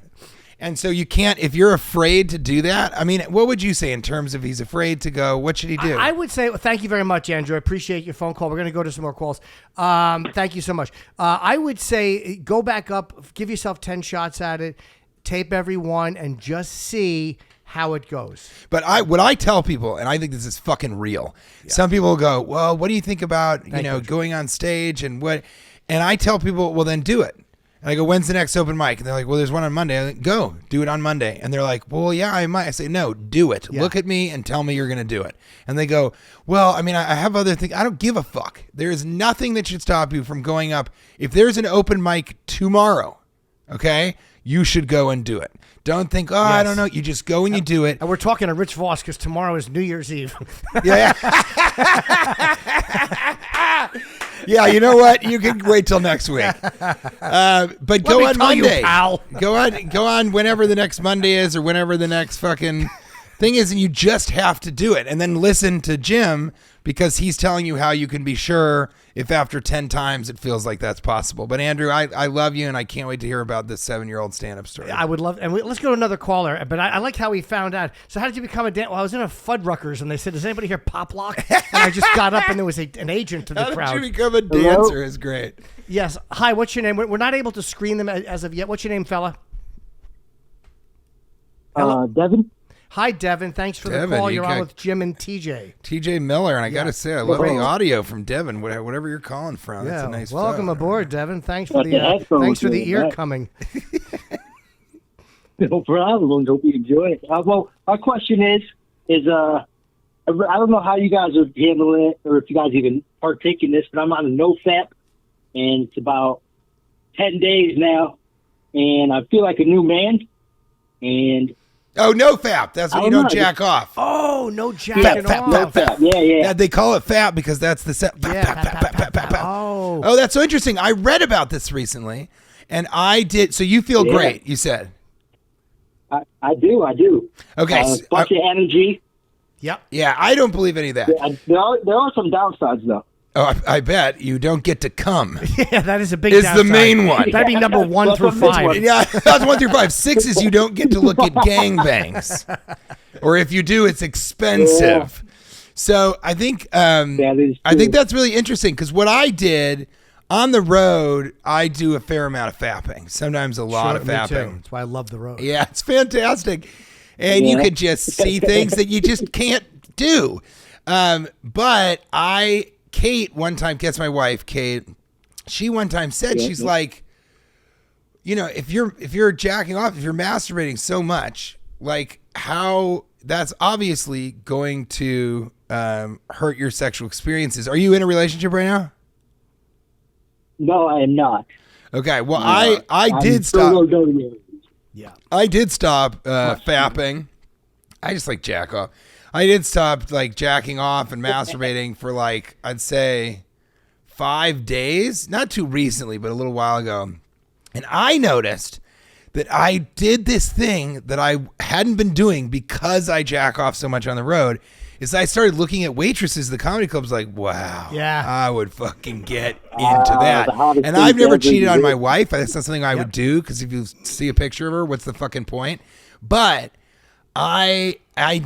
And so you can't, if you're afraid to do that, I mean, what would you say in terms of he's afraid to go? What should he do? I would say, thank you very much, Andrew. I appreciate your phone call. We're going to go to some more calls. Thank you so much. I would say go back up, give yourself 10 shots at it, tape every one, and just see how it goes. But what I tell people, and I think this is fucking real. Some people go, well, what do you think about, going on stage and what? And I tell people, well, then do it. And I go, when's the next open mic? And they're like, well, there's one on Monday. I like, go, do it on Monday. And they're like, well, yeah, I might. I say, no, do it. Yeah. Look at me and tell me you're going to do it. And they go, well, I mean, I have other things. I don't give a fuck. There is nothing that should stop you from going up. If there's an open mic tomorrow, okay, you should go and do it. Don't think, I Yes. don't know. You just go and you do it. And we're talking to Rich Voss because tomorrow is New Year's Eve. Yeah. Yeah, you know what? You can wait till next week. But go me on tell you, Monday. pal. Go on whenever the next Monday is or whenever the next fucking thing is, and you just have to do it. And then listen to Jim because he's telling you how you can be sure if after 10 times it feels like that's possible. But Andrew, I love you, and I can't wait to hear about this 7-year-old stand-up story. I would love, and let's go to another caller. But I like how he found out. So how did you become a dancer? Well, I was in a Fuddruckers, and they said, "Does anybody here pop lock?" And I just got up, and there was an agent to the How crowd. did you become a dancer? Is great. Yes. Hi. What's your name? We're not able to screen them as of yet. What's your name, fella? Devin. Hi, Devin. Thanks for Devin, the call. you You're on got- with Jim and TJ. TJ Miller, and I got to say, I love the audio from Devin, whatever you're calling from. That's a nice welcome photo. aboard, Devin. Thanks for Got the headphones thanks for the in, ear right? coming. No problem. Hope you enjoy it. Well, our question is I don't know how you guys are handling it, or if you guys even partake in this, but I'm on a no-fap, and it's about 10 days now, and I feel like a new man, and Oh, no fap. That's when I you don't don't know. jack off. Oh, no jacking fap, off. no fap. Yeah. Yeah, they call it fap because that's the set. Yeah, fap. Oh. Oh, that's so interesting. I read about this recently, and I did. So you feel Yeah. great, you said. I do. Okay. Bunch of energy. Yep. Yeah, I don't believe any of that. There are some downsides, though. Oh, I bet you don't get to come. Yeah, that is a big Is the downside. main one. That'd be number 1 That's through a big 5. one. Yeah, that's 1 through 5. 6 is you don't get to look at gangbangs, or if you do, it's expensive. So I think That is I think true. that's really interesting because what I did on the road, I do a fair amount of fapping. Sometimes a lot of Me too. fapping. That's why I love the road. Yeah, it's fantastic. And you Yeah. could just see things that you just can't do. But Kate one time, that's my wife, Kate, she one time said, she's like, if you're jacking off, if you're masturbating so much, like how that's obviously going to hurt your sexual experiences. Are you in a relationship right now? No, I am not. Okay. Well, I did stop. Yeah. I did stop fapping. I just like jack off. I did stop like jacking off and masturbating for like, I'd say 5 days, not too recently, but a little while ago. And I noticed that I did this thing that I hadn't been doing because I jack off so much on the road, is I started looking at waitresses at the comedy clubs like, wow, Yeah. I would fucking get into that. And I've never cheated on my wife. That's not something I would do, because if you see a picture of her, what's the fucking point? But I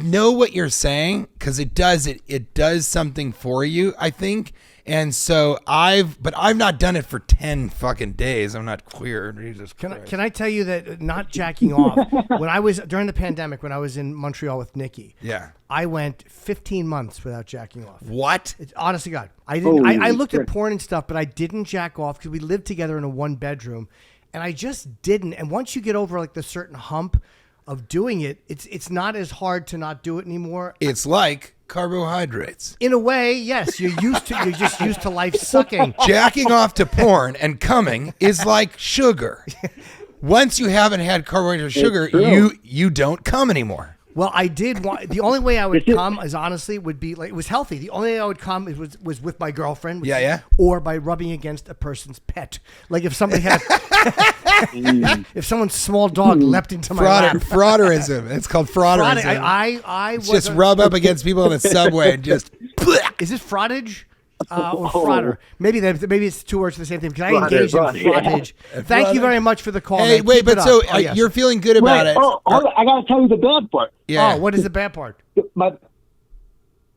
know what you're saying, because it does something for you, I think. And so I've not done it for 10 fucking days. I'm not queer. Jesus Christ. Can I tell you that not jacking off, when I was, during the pandemic, when I was in Montreal with Nikki, Yeah. I went 15 months without jacking off. What? Honest to God. I didn't. I looked at porn and stuff, but I didn't jack off because we lived together in a 1-bedroom, and I just didn't. And once you get over like the certain hump of doing it, it's not as hard to not do it anymore. It's like carbohydrates. In a way, yes. You're just used to life sucking. Jacking off to porn and coming is like sugar. Once you haven't had carbohydrate or sugar, you don't come anymore. Well, I did want. The only way I would come is honestly would be like, it was healthy. The only way I would come was with my girlfriend. Or by rubbing against a person's pet. Like if somebody had, if someosomeone's small dog leapt into my lap. Frauderism. It's called frauderism. I was just rub up against people in the subway and just. Is it fraudage? Or frauder. Maybe it's two words for the same thing, because I engaged in fraudage. Thank you very much for the call. Hey, man. wait, Keep but it so up. Yes. you're feeling good about it. Oh, I got to tell you the bad part. Yeah. Oh, what is the bad part? This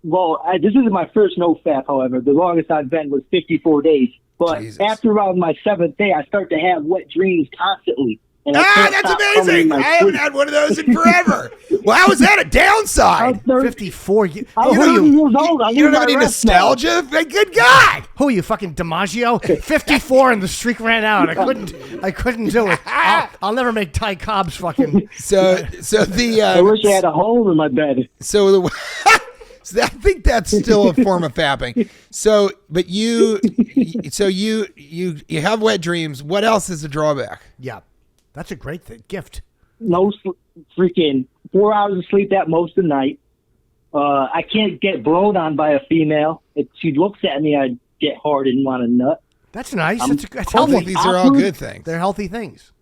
isn't my first no fap, however. The longest I've been was 54 days. But Jesus. after around my 7th day, I start to have wet dreams constantly. And That's amazing. I haven't had one of those in forever. Well, how is that a downside? 54. I'm Who are 30 you? years old. I You don't have any nostalgia? Good God. Who are you, fucking DiMaggio? 54 and the streak ran out. I couldn't do it. I'll never make Ty Cobb's fucking. So the. I wish I had a hole in my bed. So I think that's still a form of fapping. So, but you have wet dreams. What else is a drawback? Yeah, that's a great gift. No freaking 4 hours of sleep at most of the night. I can't get blown on by a female. If she looks at me, I get hard and want to nut. That's nice. That's Well, healthy. these are all good things. They're healthy things.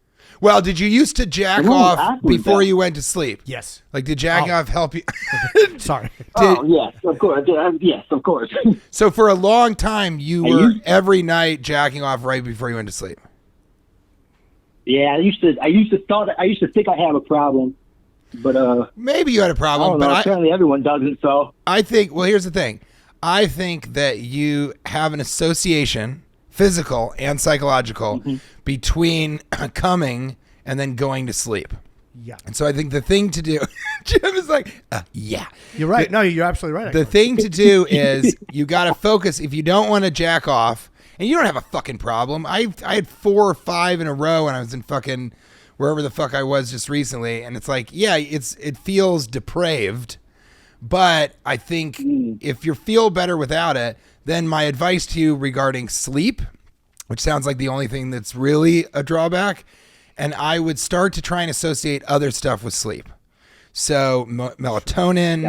Well, did you used to jack off before you went to sleep? Yes. Like, did jacking off help you? Sorry. Yes, of course. Yes, of course. So for a long time, you were every night jacking off right before you went to sleep. Yeah, I used to think I had a problem, but maybe you had a problem, but apparently everyone doesn't. So I think. Well, here's the thing. I think that you have an association, physical and psychological, between coming and then going to sleep. Yeah. And so I think the thing to do, Jim is like, yeah. You're right. No, you're absolutely right. The thing to do is you got to focus. If you don't want to jack off, and you don't have a fucking problem. I had 4 or 5 in a row when I was in fucking wherever the fuck I was just recently. And it's like, yeah, it feels depraved. But I think if you feel better without it, then my advice to you regarding sleep, which sounds like the only thing that's really a drawback, and I would start to try and associate other stuff with sleep. So melatonin,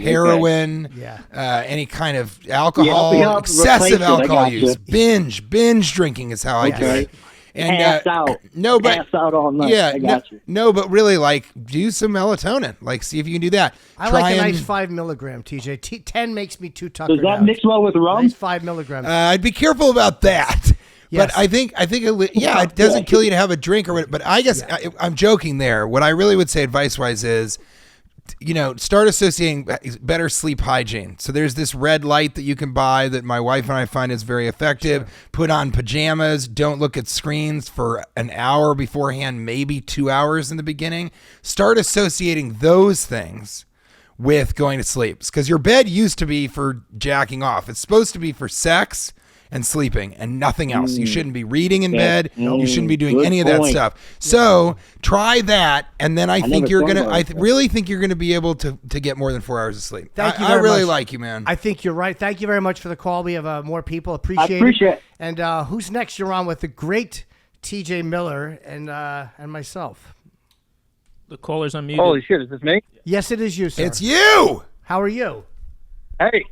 heroin, any kind of alcohol, excessive alcohol use, binge drinking is how I do it. And pass out all night. Yeah, no, but really, like, do some melatonin. Like, see if you can do that. I like a nice 5 milligram, TJ. 10 makes me too tuckered. Does that mix well with rum? Nice 5 milligrams. I'd be careful about that. Yes. But I think it doesn't kill you to have a drink or whatever. But I guess I'm joking there. What I really would say advice-wise is, start associating better sleep hygiene. So there's this red light that you can buy that my wife and I find is very effective. Sure. Put on pajamas. Don't look at screens for an hour beforehand, maybe 2 hours in the beginning. Start associating those things with going to sleep. Because your bed used to be for jacking off. It's supposed to be for sex and sleeping and nothing else. You shouldn't be reading in bed. You shouldn't be doing Good any of that point. stuff. So try that, and then I think never you're thought gonna. about I that. really think you're gonna be able to get more than 4 hours of sleep. Thank you I very really much. like you, man. I think you're right. Thank you very much for the call. We have more people. I Appreciate appreciate it. it. And who's next? You're on with the great TJ Miller and myself. The caller's unmuted. Holy shit, is this me? Yes, it is you, sir. It's you. How are you? Hey,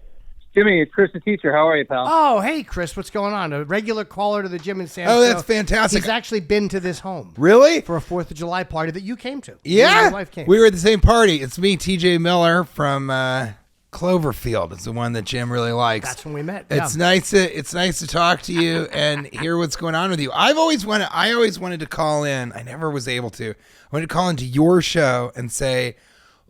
Jimmy, it's Chris the teacher. How are you, pal? Oh, hey, Chris. What's going on? A regular caller to the Jim and Sam Oh, show. that's fantastic. He's actually been to this home Really? for a 4th of July party that you came to. You and Yeah. your wife came. We were at the same party. It's me, TJ Miller from Cloverfield. It's the one that Jim really likes. That's when we met. It's yeah. nice to talk to you and hear what's going on with you. I always wanted to call in. I never was able to. I wanted to call into your show and say,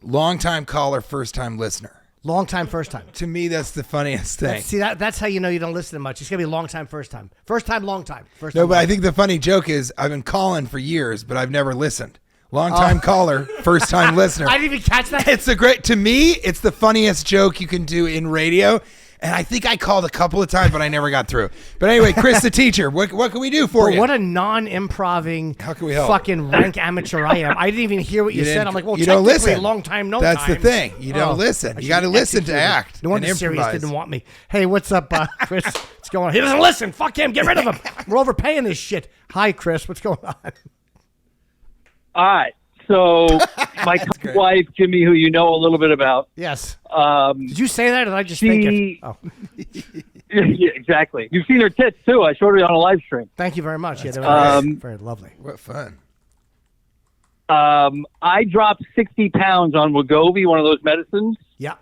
long time caller, first time listener. Long time, first time. To me, that's the funniest thing. See, that's how you know you don't listen to much. It's going to be long time, first time. First time, long time. First No, time, but long I think the funny joke is I've been calling for years, but I've never listened. Long time caller, first time listener. I didn't even catch that. To me, it's the funniest joke you can do in radio. And I think I called a couple of times, but I never got through. But anyway, Chris the teacher, what can we do for But you? what a non-improving, How can we help? fucking rank amateur I am. I didn't even hear what you said. didn't- I'm like, well, you don't technically, listen. long time, no That's time. the thing. You don't listen. I You got to should listen to execute it. act. No wonder and Sirius improvise. didn't want me. Hey, what's up, Chris? What's going on? He doesn't listen. Fuck him. Get rid of him. We're overpaying this shit. Hi, Chris. What's going on? All right. So my great. wife, Jimmy, who you know a little bit about, Yes. Did you say that, or did I just think she- it? Oh, yeah, exactly. You've seen her tits too. I showed her on a live stream. thank you very much. Yeah, they were very, very lovely. What fun. I dropped 60 pounds on Wegovy, one of those medicines, Yeah.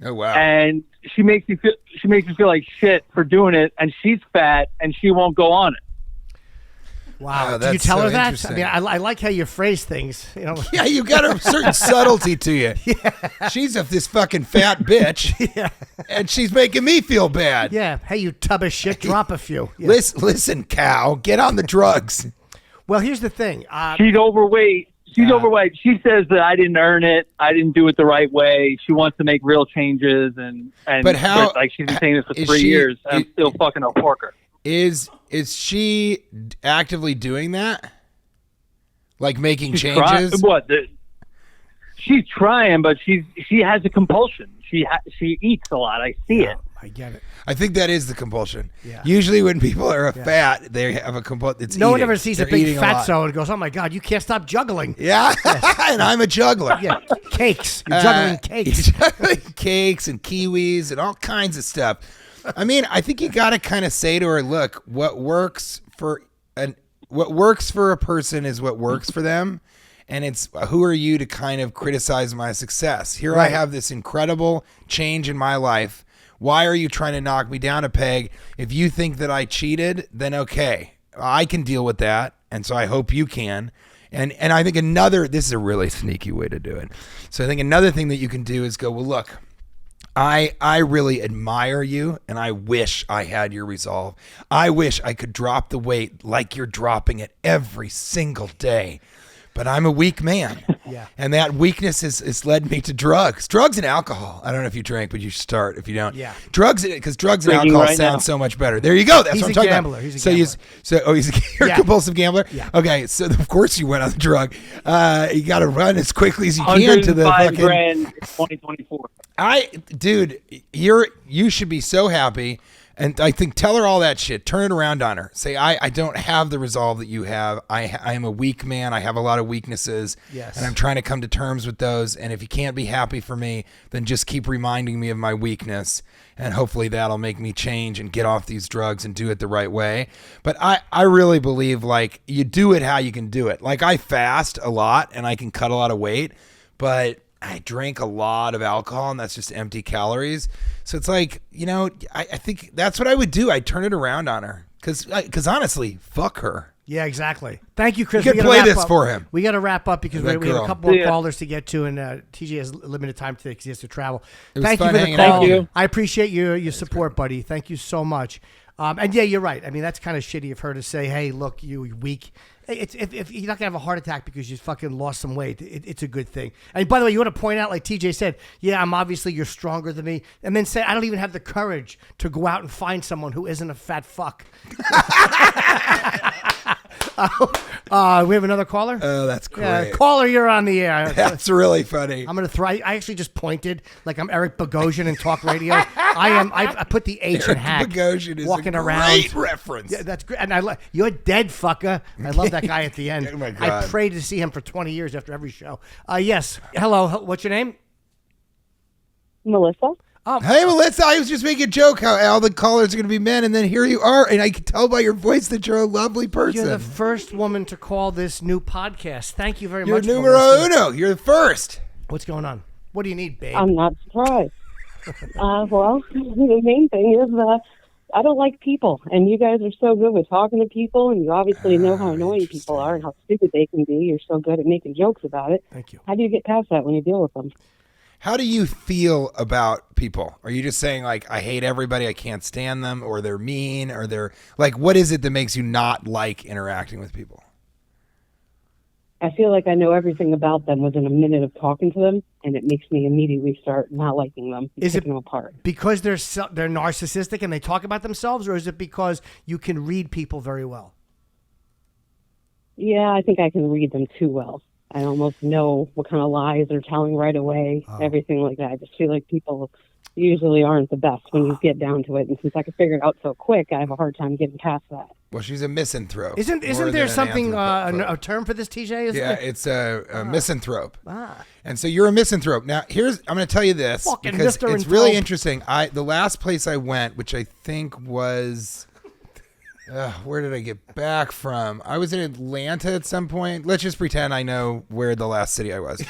Oh, wow. and she makes me feel like shit for doing it, and she's fat and she won't go on it. Wow. Oh, Did you that's tell so her that? I interesting. mean, I like how you phrase things. You know. Yeah, you got a certain subtlety to you. Yeah. She's this fucking fat bitch, and she's making me feel bad. Yeah. Hey, you tub of shit. Drop a few. Yeah. Listen, cow, get on the drugs. Well, here's the thing. She's overweight. She's overweight. She says that I didn't earn it. I didn't do it the right way. She wants to make real changes, and But how- like she's been saying this for is 3 she- years. And I'm still fucking a porker. Is she actively doing that? Like making She's changes? She's trying, but she has a compulsion. She eats a lot. I see it. I get it. I think that is the compulsion. Yeah. Usually when people are fat, they have a compulsion. It's No one eating. ever sees They're a big eating lot. fatso and goes, "Oh my God, you can't stop juggling." Yeah, and I'm a juggler. Yeah, cakes. You're juggling cakes. You're juggling cakes and kiwis and all kinds of stuff. I mean, I think you got to kind of say to her, "Look, what works for a person is what works for them." And it's who are you to kind of criticize my success? Here I Right. have this incredible change in my life. Why are you trying to knock me down a peg? If you think that I cheated, then okay, I can deal with that. And so I hope you can. And I think this is a really sneaky way to do it. So I think another thing that you can do is go, well, look, I really admire you, and I wish I had your resolve. I wish I could drop the weight like you're dropping it every single day. But I'm a weak man. Yeah. And that weakness has led me to drugs. Drugs and alcohol. I don't know if you drink, but you should start if you don't. Yeah. Drugs, because drugs and Drinking alcohol right sound now. so much better. There you go. That's He's what I'm a talking gambler. about. He's a gambler. He's you're Yeah. a compulsive gambler? Yeah. Okay, so of course you went on the drug. You got to run as quickly as you can to the 105 fucking... grand in 2024. Dude, you should be so happy. And I think tell her all that shit. Turn it around on her. Say, I don't have the resolve that you have. I am a weak man. I have a lot of weaknesses. Yes. And I'm trying to come to terms with those. And if you can't be happy for me, then just keep reminding me of my weakness. And hopefully that'll make me change and get off these drugs and do it the right way. But I really believe, like, you do it how you can do it. Like, I fast a lot and I can cut a lot of weight, but I drink a lot of alcohol, and that's just empty calories. So it's like, I think that's what I would do. I'd turn it around on her. Because honestly, fuck her. Yeah, exactly. Thank you, Chris. You can We gotta play wrap this up. for him. We got to wrap up because we That have a girl. couple more Yeah. callers to get to, and TJ has limited time today because he has to travel. was Thank you fun for the hanging call. out with you. I appreciate your support, buddy. Thank you so much. And yeah, you're right. I mean, that's kind of shitty of her to say, "Hey, look, you weak." if you're not gonna have a heart attack because you fucking lost some weight, it's a good thing. And by the way, you want to point out, like TJ said, yeah, you're stronger than me, and then say I don't even have the courage to go out and find someone who isn't a fat fuck. We have another caller. Oh, that's great. Caller, you're on the air. That's really funny. I'm gonna try. I actually just pointed like I'm Eric Bogosian in talk radio. I put the H in hack. Bogosian is walking a around. great reference. Yeah, that's great. And you're dead, fucker. I love that guy at the end. Oh my God. I prayed to see him for 20 years after every show. Yes. Hello. What's your name? Melissa. Hey, Melissa, I was just making a joke how all the callers are going to be men, and then here you are, and I can tell by your voice that you're a lovely person. You're the first woman to call this new podcast. Thank you very You're much. numero uno. You're the first. What's going on? What do you need, babe? I'm not surprised. Well, the main thing is I don't like people, and you guys are so good with talking to people, and you obviously know how annoying people are and how stupid they can be. You're so good at making jokes about it. Thank you. How do you get past that when you deal with them? How do you feel about people? Are you just saying, like, I hate everybody, I can't stand them, or they're mean, or they're, like, what is it that makes you not like interacting with people? I feel like I know everything about them within a minute of talking to them, and it makes me immediately start not liking them, picking them apart. Because they're narcissistic and they talk about themselves, or is it because you can read people very well? Yeah, I think I can read them too well. I almost know what kind of lies they're telling right away, everything like that. I just feel like people usually aren't the best when you get down to it. And since I can figure it out so quick, I have a hard time getting past that. Well, she's a misanthrope. Isn't there something, a term for this, TJ? Yeah, it's a misanthrope. Ah. And so you're a misanthrope. Now, I'm going to tell you this Fucking because Mr. it's really Anthrope. interesting. The last place I went, which I think was... where did I get back from? I was in Atlanta at some point. Let's just pretend I know where the last city I was.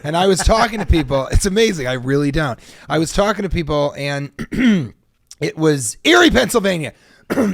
And I was talking to people. It's amazing. I really don't. I was talking to people, and it was Erie, Pennsylvania.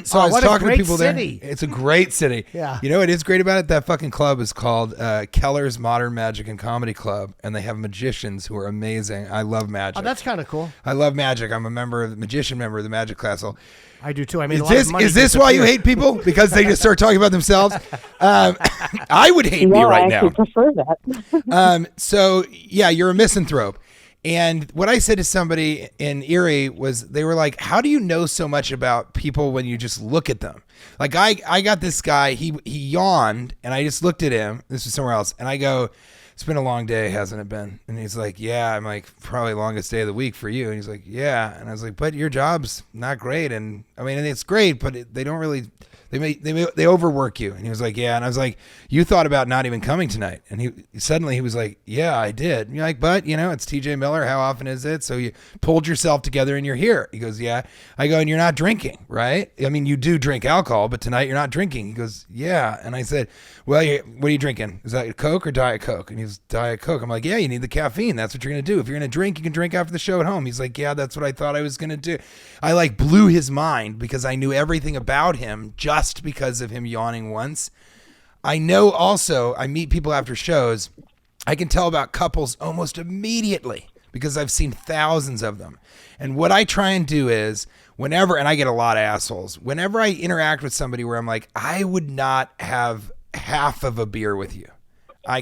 So I was talking to people city. there. It's a great city. Yeah. You know what is great about it? That fucking club is called Keller's Modern Magic and Comedy Club, and they have magicians who are amazing. I love magic. Oh, that's kind of cool. I love magic. I'm a magician member of the Magic Castle. I do too. I mean, is this why you hate people? Because they just start talking about themselves? I would hate me right now. I actually prefer that. So, yeah, you're a misanthrope. And what I said to somebody in Erie was, they were like, how do you know so much about people when you just look at them? Like, I got this guy, he yawned, and I just looked at him. This was somewhere else. And I go, it's been a long day, hasn't it been? And he's like, yeah. I'm like, probably longest day of the week for you. And he's like, yeah. And I was like, but your job's not great. And I mean, and it's great, but they don't really, they overwork you. And he was like, yeah. And I was like, you thought about not even coming tonight. And he was like, yeah, I did. And you're like, but it's TJ Miller. How often is it? So you pulled yourself together and you're here. He goes, yeah. I go, and you're not drinking, right? I mean, you do drink alcohol, but tonight you're not drinking. He goes, yeah. And I said, well, what are you drinking? Is that Coke or Diet Coke? And he's Diet Coke. I'm like, yeah, you need the caffeine. That's what you're going to do. If you're going to drink, you can drink after the show at home. He's like, yeah, that's what I thought I was going to do. I like blew his mind because I knew everything about him just because of him yawning once. I know also, I meet people after shows. I can tell about couples almost immediately because I've seen thousands of them. And what I try and do is whenever, and I get a lot of assholes, whenever I interact with somebody where I'm like, I would not have half of a beer with you. I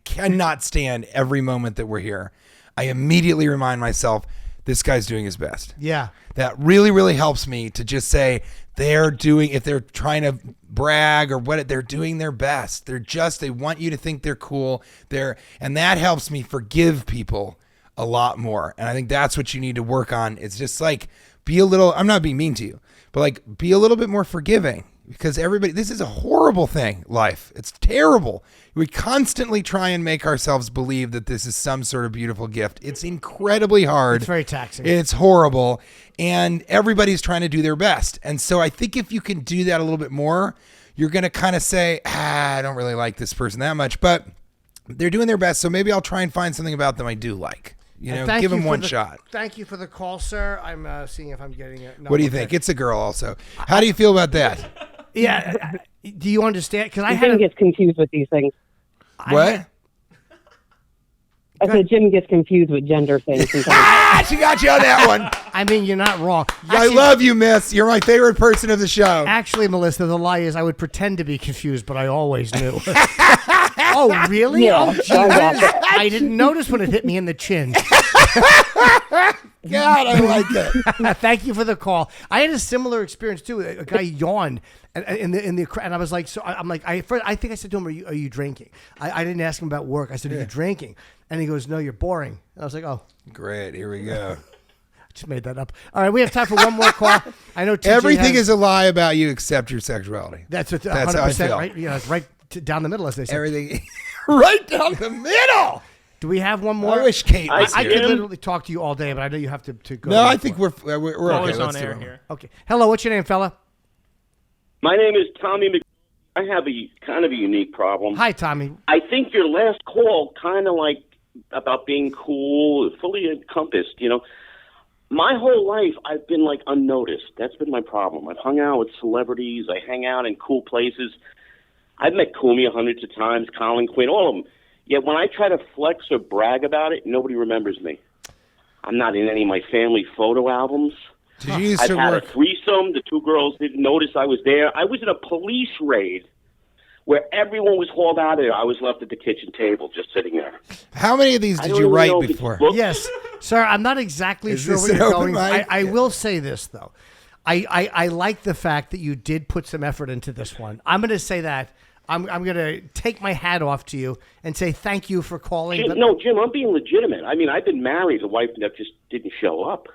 cannot stand every moment that we're here. I immediately remind myself, this guy's doing his best. Yeah. That really, really helps me to just say if they're trying to brag or what, they're doing their best. They want you to think they're cool. And that helps me forgive people a lot more. And I think that's what you need to work on. It's just like, I'm not being mean to you, but like be a little bit more forgiving. Because this is a horrible thing, life. It's terrible. We constantly try and make ourselves believe that this is some sort of beautiful gift. It's incredibly hard. It's very taxing. It's horrible. And everybody's trying to do their best. And so I think if you can do that a little bit more, you're going to kind of say, I don't really like this person that much, but they're doing their best. So maybe I'll try and find something about them I do like. Give them one shot. Thank you for the call, sir. I'm seeing if I'm getting it. No, what do you think? It's a girl also. How do you feel about that? Yeah. Do you understand? Because Jim gets confused with these things. What? I said Jim gets confused with gender things sometimes. She got you on that one. I mean, you're not wrong. I love you, Miss. You're my favorite person of the show. Actually, Melissa, the lie is I would pretend to be confused, but I always knew. Oh, really? Yeah, Oh, geez. I didn't notice when it hit me in the chin. God, I like it. Thank you for the call. I had a similar experience too. A guy yawned and I was like, so I'm like, I think I said to him, are you drinking? I didn't ask him about work. I said, are you drinking? And he goes, no, you're boring. And I was like, oh. Great. Here we go. I just made that up. All right, we have time for one more call. I know TJ everything is a lie about you except your sexuality. That's 100%, how I feel. right? Yeah, it's right down the middle, as they say. Everything right down the middle. Do we have one more? I wish Kate was I here. could literally talk to you all day, but I know you have to go. No, I think we're okay. Callers Let's on do air it. here. Okay. Hello, what's your name, fella? My name is Tommy Mc. I have a kind of a unique problem. Hi, Tommy. I think your last call kind of like about being cool, fully encompassed, you know. My whole life, I've been like unnoticed. That's been my problem. I've hung out with celebrities. I hang out in cool places. I've met Kumi hundreds of times, Colin Quinn, all of them. Yet when I try to flex or brag about it, nobody remembers me. I'm not in any of my family photo albums. Did you used I've to had work? a threesome. The two girls didn't notice I was there. I was in a police raid where everyone was hauled out of there. I was left at the kitchen table just sitting there. How many of these I did don't you even write know if it's before? booked. Yes, sir. I'm not exactly Is sure this where an you're open going. mic? I will say this though. I like the fact that you did put some effort into this one. I'm going to say that. I'm going to take my hat off to you and say thank you for calling. Jim, no, Jim, I'm being legitimate. I mean, I've been married. The wife that just didn't show up.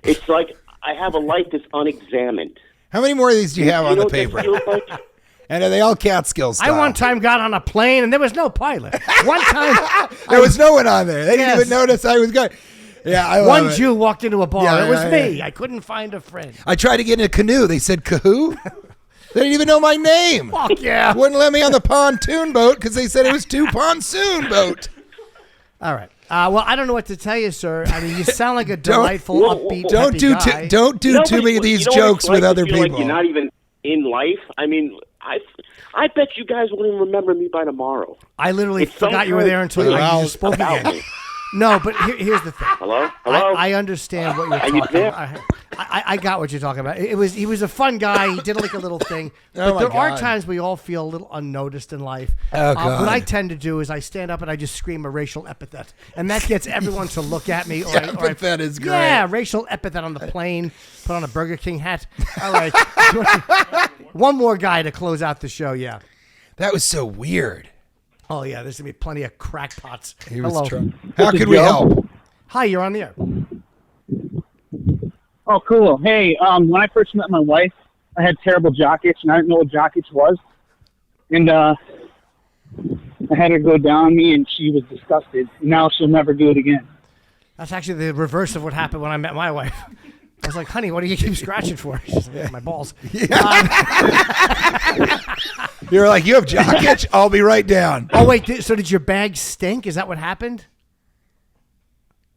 It's like I have a life that's unexamined. How many more of these do you have on know the what that paper? feels like? And are they all Catskill style? I one time got on a plane and there was no pilot. One time, There was no one on there. They Yes. didn't even notice I was going. Yeah, I love one it. Jew walked into a bar. Yeah, it was yeah, me. yeah. I couldn't find a friend. I tried to get in a canoe. They said Kahoo. They didn't even know my name. Fuck yeah. Wouldn't let me on the pontoon boat because they said it was too pontoon boat. All right. Well, I don't know what to tell you, sir. I mean, you sound like a delightful, upbeat, Don't happy do guy. don't do too many of these jokes with other feel people. Like you're not even in life. I mean, I bet you guys won't even remember me by tomorrow. I literally It's forgot you were there until you Well, just spoke about again. me. No, but here's the thing. Hello? Hello? I understand what you're Are you talking there? about. I got what you're talking about. He was a fun guy. He did like a little thing. But my there are God. times we all feel a little unnoticed in life. Oh, God. What I tend to do is I stand up and I just scream a racial epithet, and that gets everyone to look at me. Epithet is great. Yeah, racial epithet on the plane. Put on a Burger King hat. All right. One more guy to close out the show. Yeah. That was so weird. Oh yeah, there's gonna be plenty of crackpots. He was Hello. trying. How could we help? Hi, you're on the air. Oh, cool. Hey, when I first met my wife, I had terrible jock itch, and I didn't know what jock itch was. And I had her go down on me, and she was disgusted. Now she'll never do it again. That's actually the reverse of what happened when I met my wife. I was like, honey, what do you keep scratching for? She's like, my balls. You were like, you have jock itch? I'll be right down. Oh, wait, so did your bag stink? Is that what happened?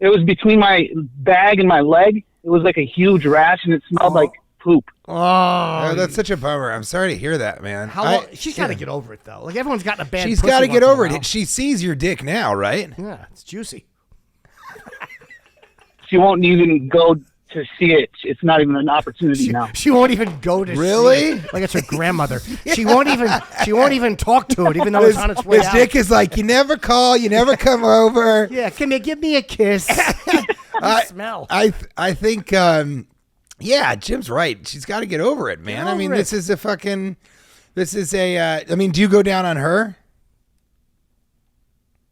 It was between my bag and my leg. It was like a huge rash, and it smelled like poop. Oh, that's such a bummer. I'm sorry to hear that, man. How long? She's got to get over it, though. Like, everyone's gotten a bad She's got to get over it. She sees your dick now, right? Yeah, it's juicy. She won't even go to see it. It's not even an opportunity now. She won't even go to Really? see it. Like it's her grandmother. She won't even talk to it, even though it's on its way His out. dick is like, you never call, you never come over. Yeah, come here, give me a kiss. Smell. I think, yeah, Jim's right. She's got to get over it, man. I mean, over this is a, I mean, do you go down on her?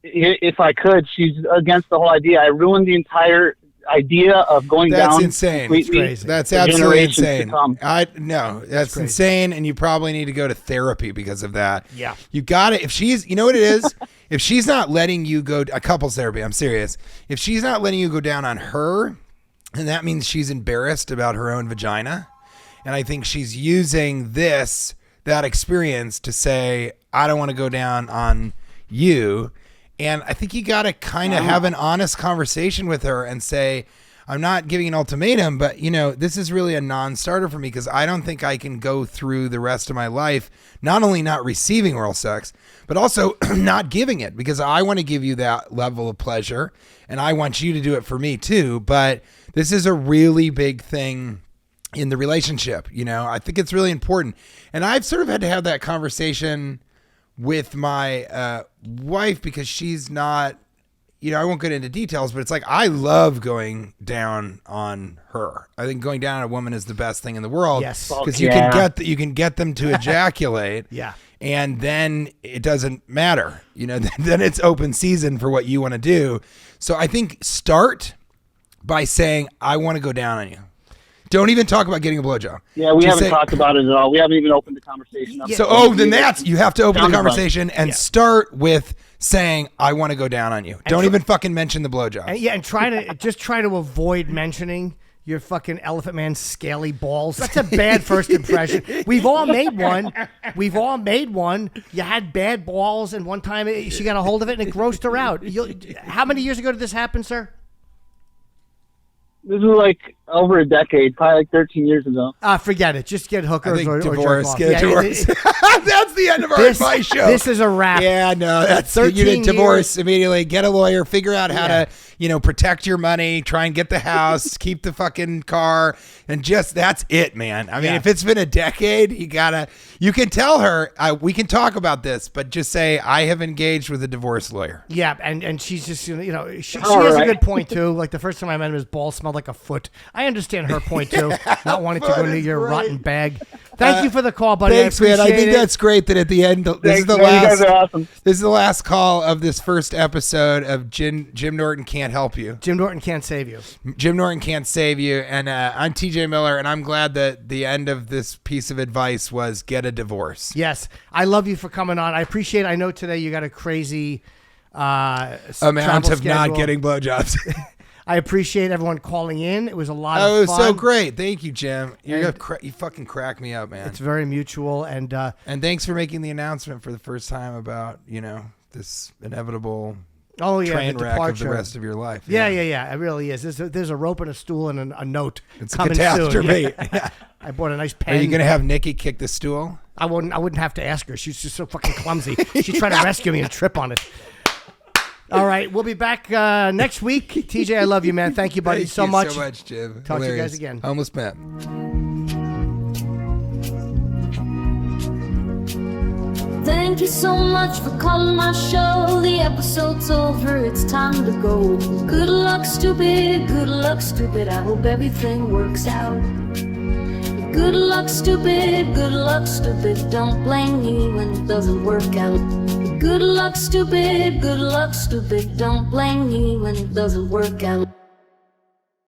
If I could, she's against the whole idea. I ruined the entire idea of going That's down. insane. completely That's for absolutely generations to insane. come. No, that's crazy. insane, and you probably need to go to therapy because of that. Yeah. You got it. If she's, you know what it is? If she's not letting you go, a couples therapy, I'm serious. If she's not letting you go down on her, and that means she's embarrassed about her own vagina. And I think she's using that experience to say, I don't want to go down on you. And I think you got to kind of have an honest conversation with her and say, I'm not giving an ultimatum, but this is really a non-starter for me because I don't think I can go through the rest of my life not only not receiving oral sex, but also not giving it, because I want to give you that level of pleasure and I want you to do it for me too. But this is a really big thing in the relationship. I think it's really important. And I've sort of had to have that conversation with my wife because she's not, I won't get into details, but it's like, I love going down on her. I think going down on a woman is the best thing in the world. Yes. Because you can get them to ejaculate. Yeah. And then it doesn't matter. Then it's open season for what you want to do. So I think start by saying, I want to go down on you. Don't even talk about getting a blowjob. Yeah, we haven't talked about it at all. We haven't even opened the conversation up. So, then you have to open the conversation and start with saying, I want to go down on you. Don't even fucking mention the blowjob. And try to avoid mentioning your fucking Elephant Man scaly balls. That's a bad first impression. We've all made one. You had bad balls, and one time she got a hold of it and it grossed her out. How many years ago did this happen, sir? This is like over a decade, probably like 13 years ago. Forget it. Just get hookers I think or divorce. jerk off. Divorce. That's the end of our advice show. This is a wrap. Yeah, no, that's 13 you need divorce years. immediately. Get a lawyer. Figure out how to, protect your money. Try and get the house. Keep the fucking car, and that's it, man. I mean, if it's been a decade, you can tell her we can talk about this, but just say I have engaged with a divorce lawyer. Yeah, and she's just she has a good point too. Like the first time I met him, his balls smelled like a foot. I understand her point too, not wanting to go into your rotten bag. Thank you for the call, buddy. Thanks, man. I think that's great that at the end, this is the last. You guys are awesome. This is the last call of this first episode of Jim Norton Can't Help You. Jim Norton Can't Save You. Jim Norton Can't Save You. And I'm TJ Miller, and I'm glad that the end of this piece of advice was get a divorce. Yes. I love you for coming on. I appreciate it. I know today you got a crazy amount of not getting blowjobs. I appreciate everyone calling in. It was a lot of fun. Oh, it was so great. Thank you, Jim. You fucking crack me up, man. It's very mutual. And thanks for making the announcement for the first time about, this inevitable the train wreck departure of the rest of your life. Yeah. It really is. There's a rope and a stool and a note it's coming a catastrophe. soon. Yeah. I bought a nice pen. Are you going to have Nikki kick the stool? I wouldn't have to ask her. She's just so fucking clumsy. She tried to rescue me and trip on it. All right, we'll be back next week. TJ, I love you, man. Thank you, buddy, so much. Thank you so much, Jim. Talk to you guys again. Almost met. Thank you so much for calling my show. The episode's over, it's time to go. Good luck, stupid. Good luck, stupid. I hope everything works out. Good luck, stupid. Good luck, stupid. Don't blame me when it doesn't work out. Good luck, stupid. Good luck, stupid. Don't blame me when it doesn't work out.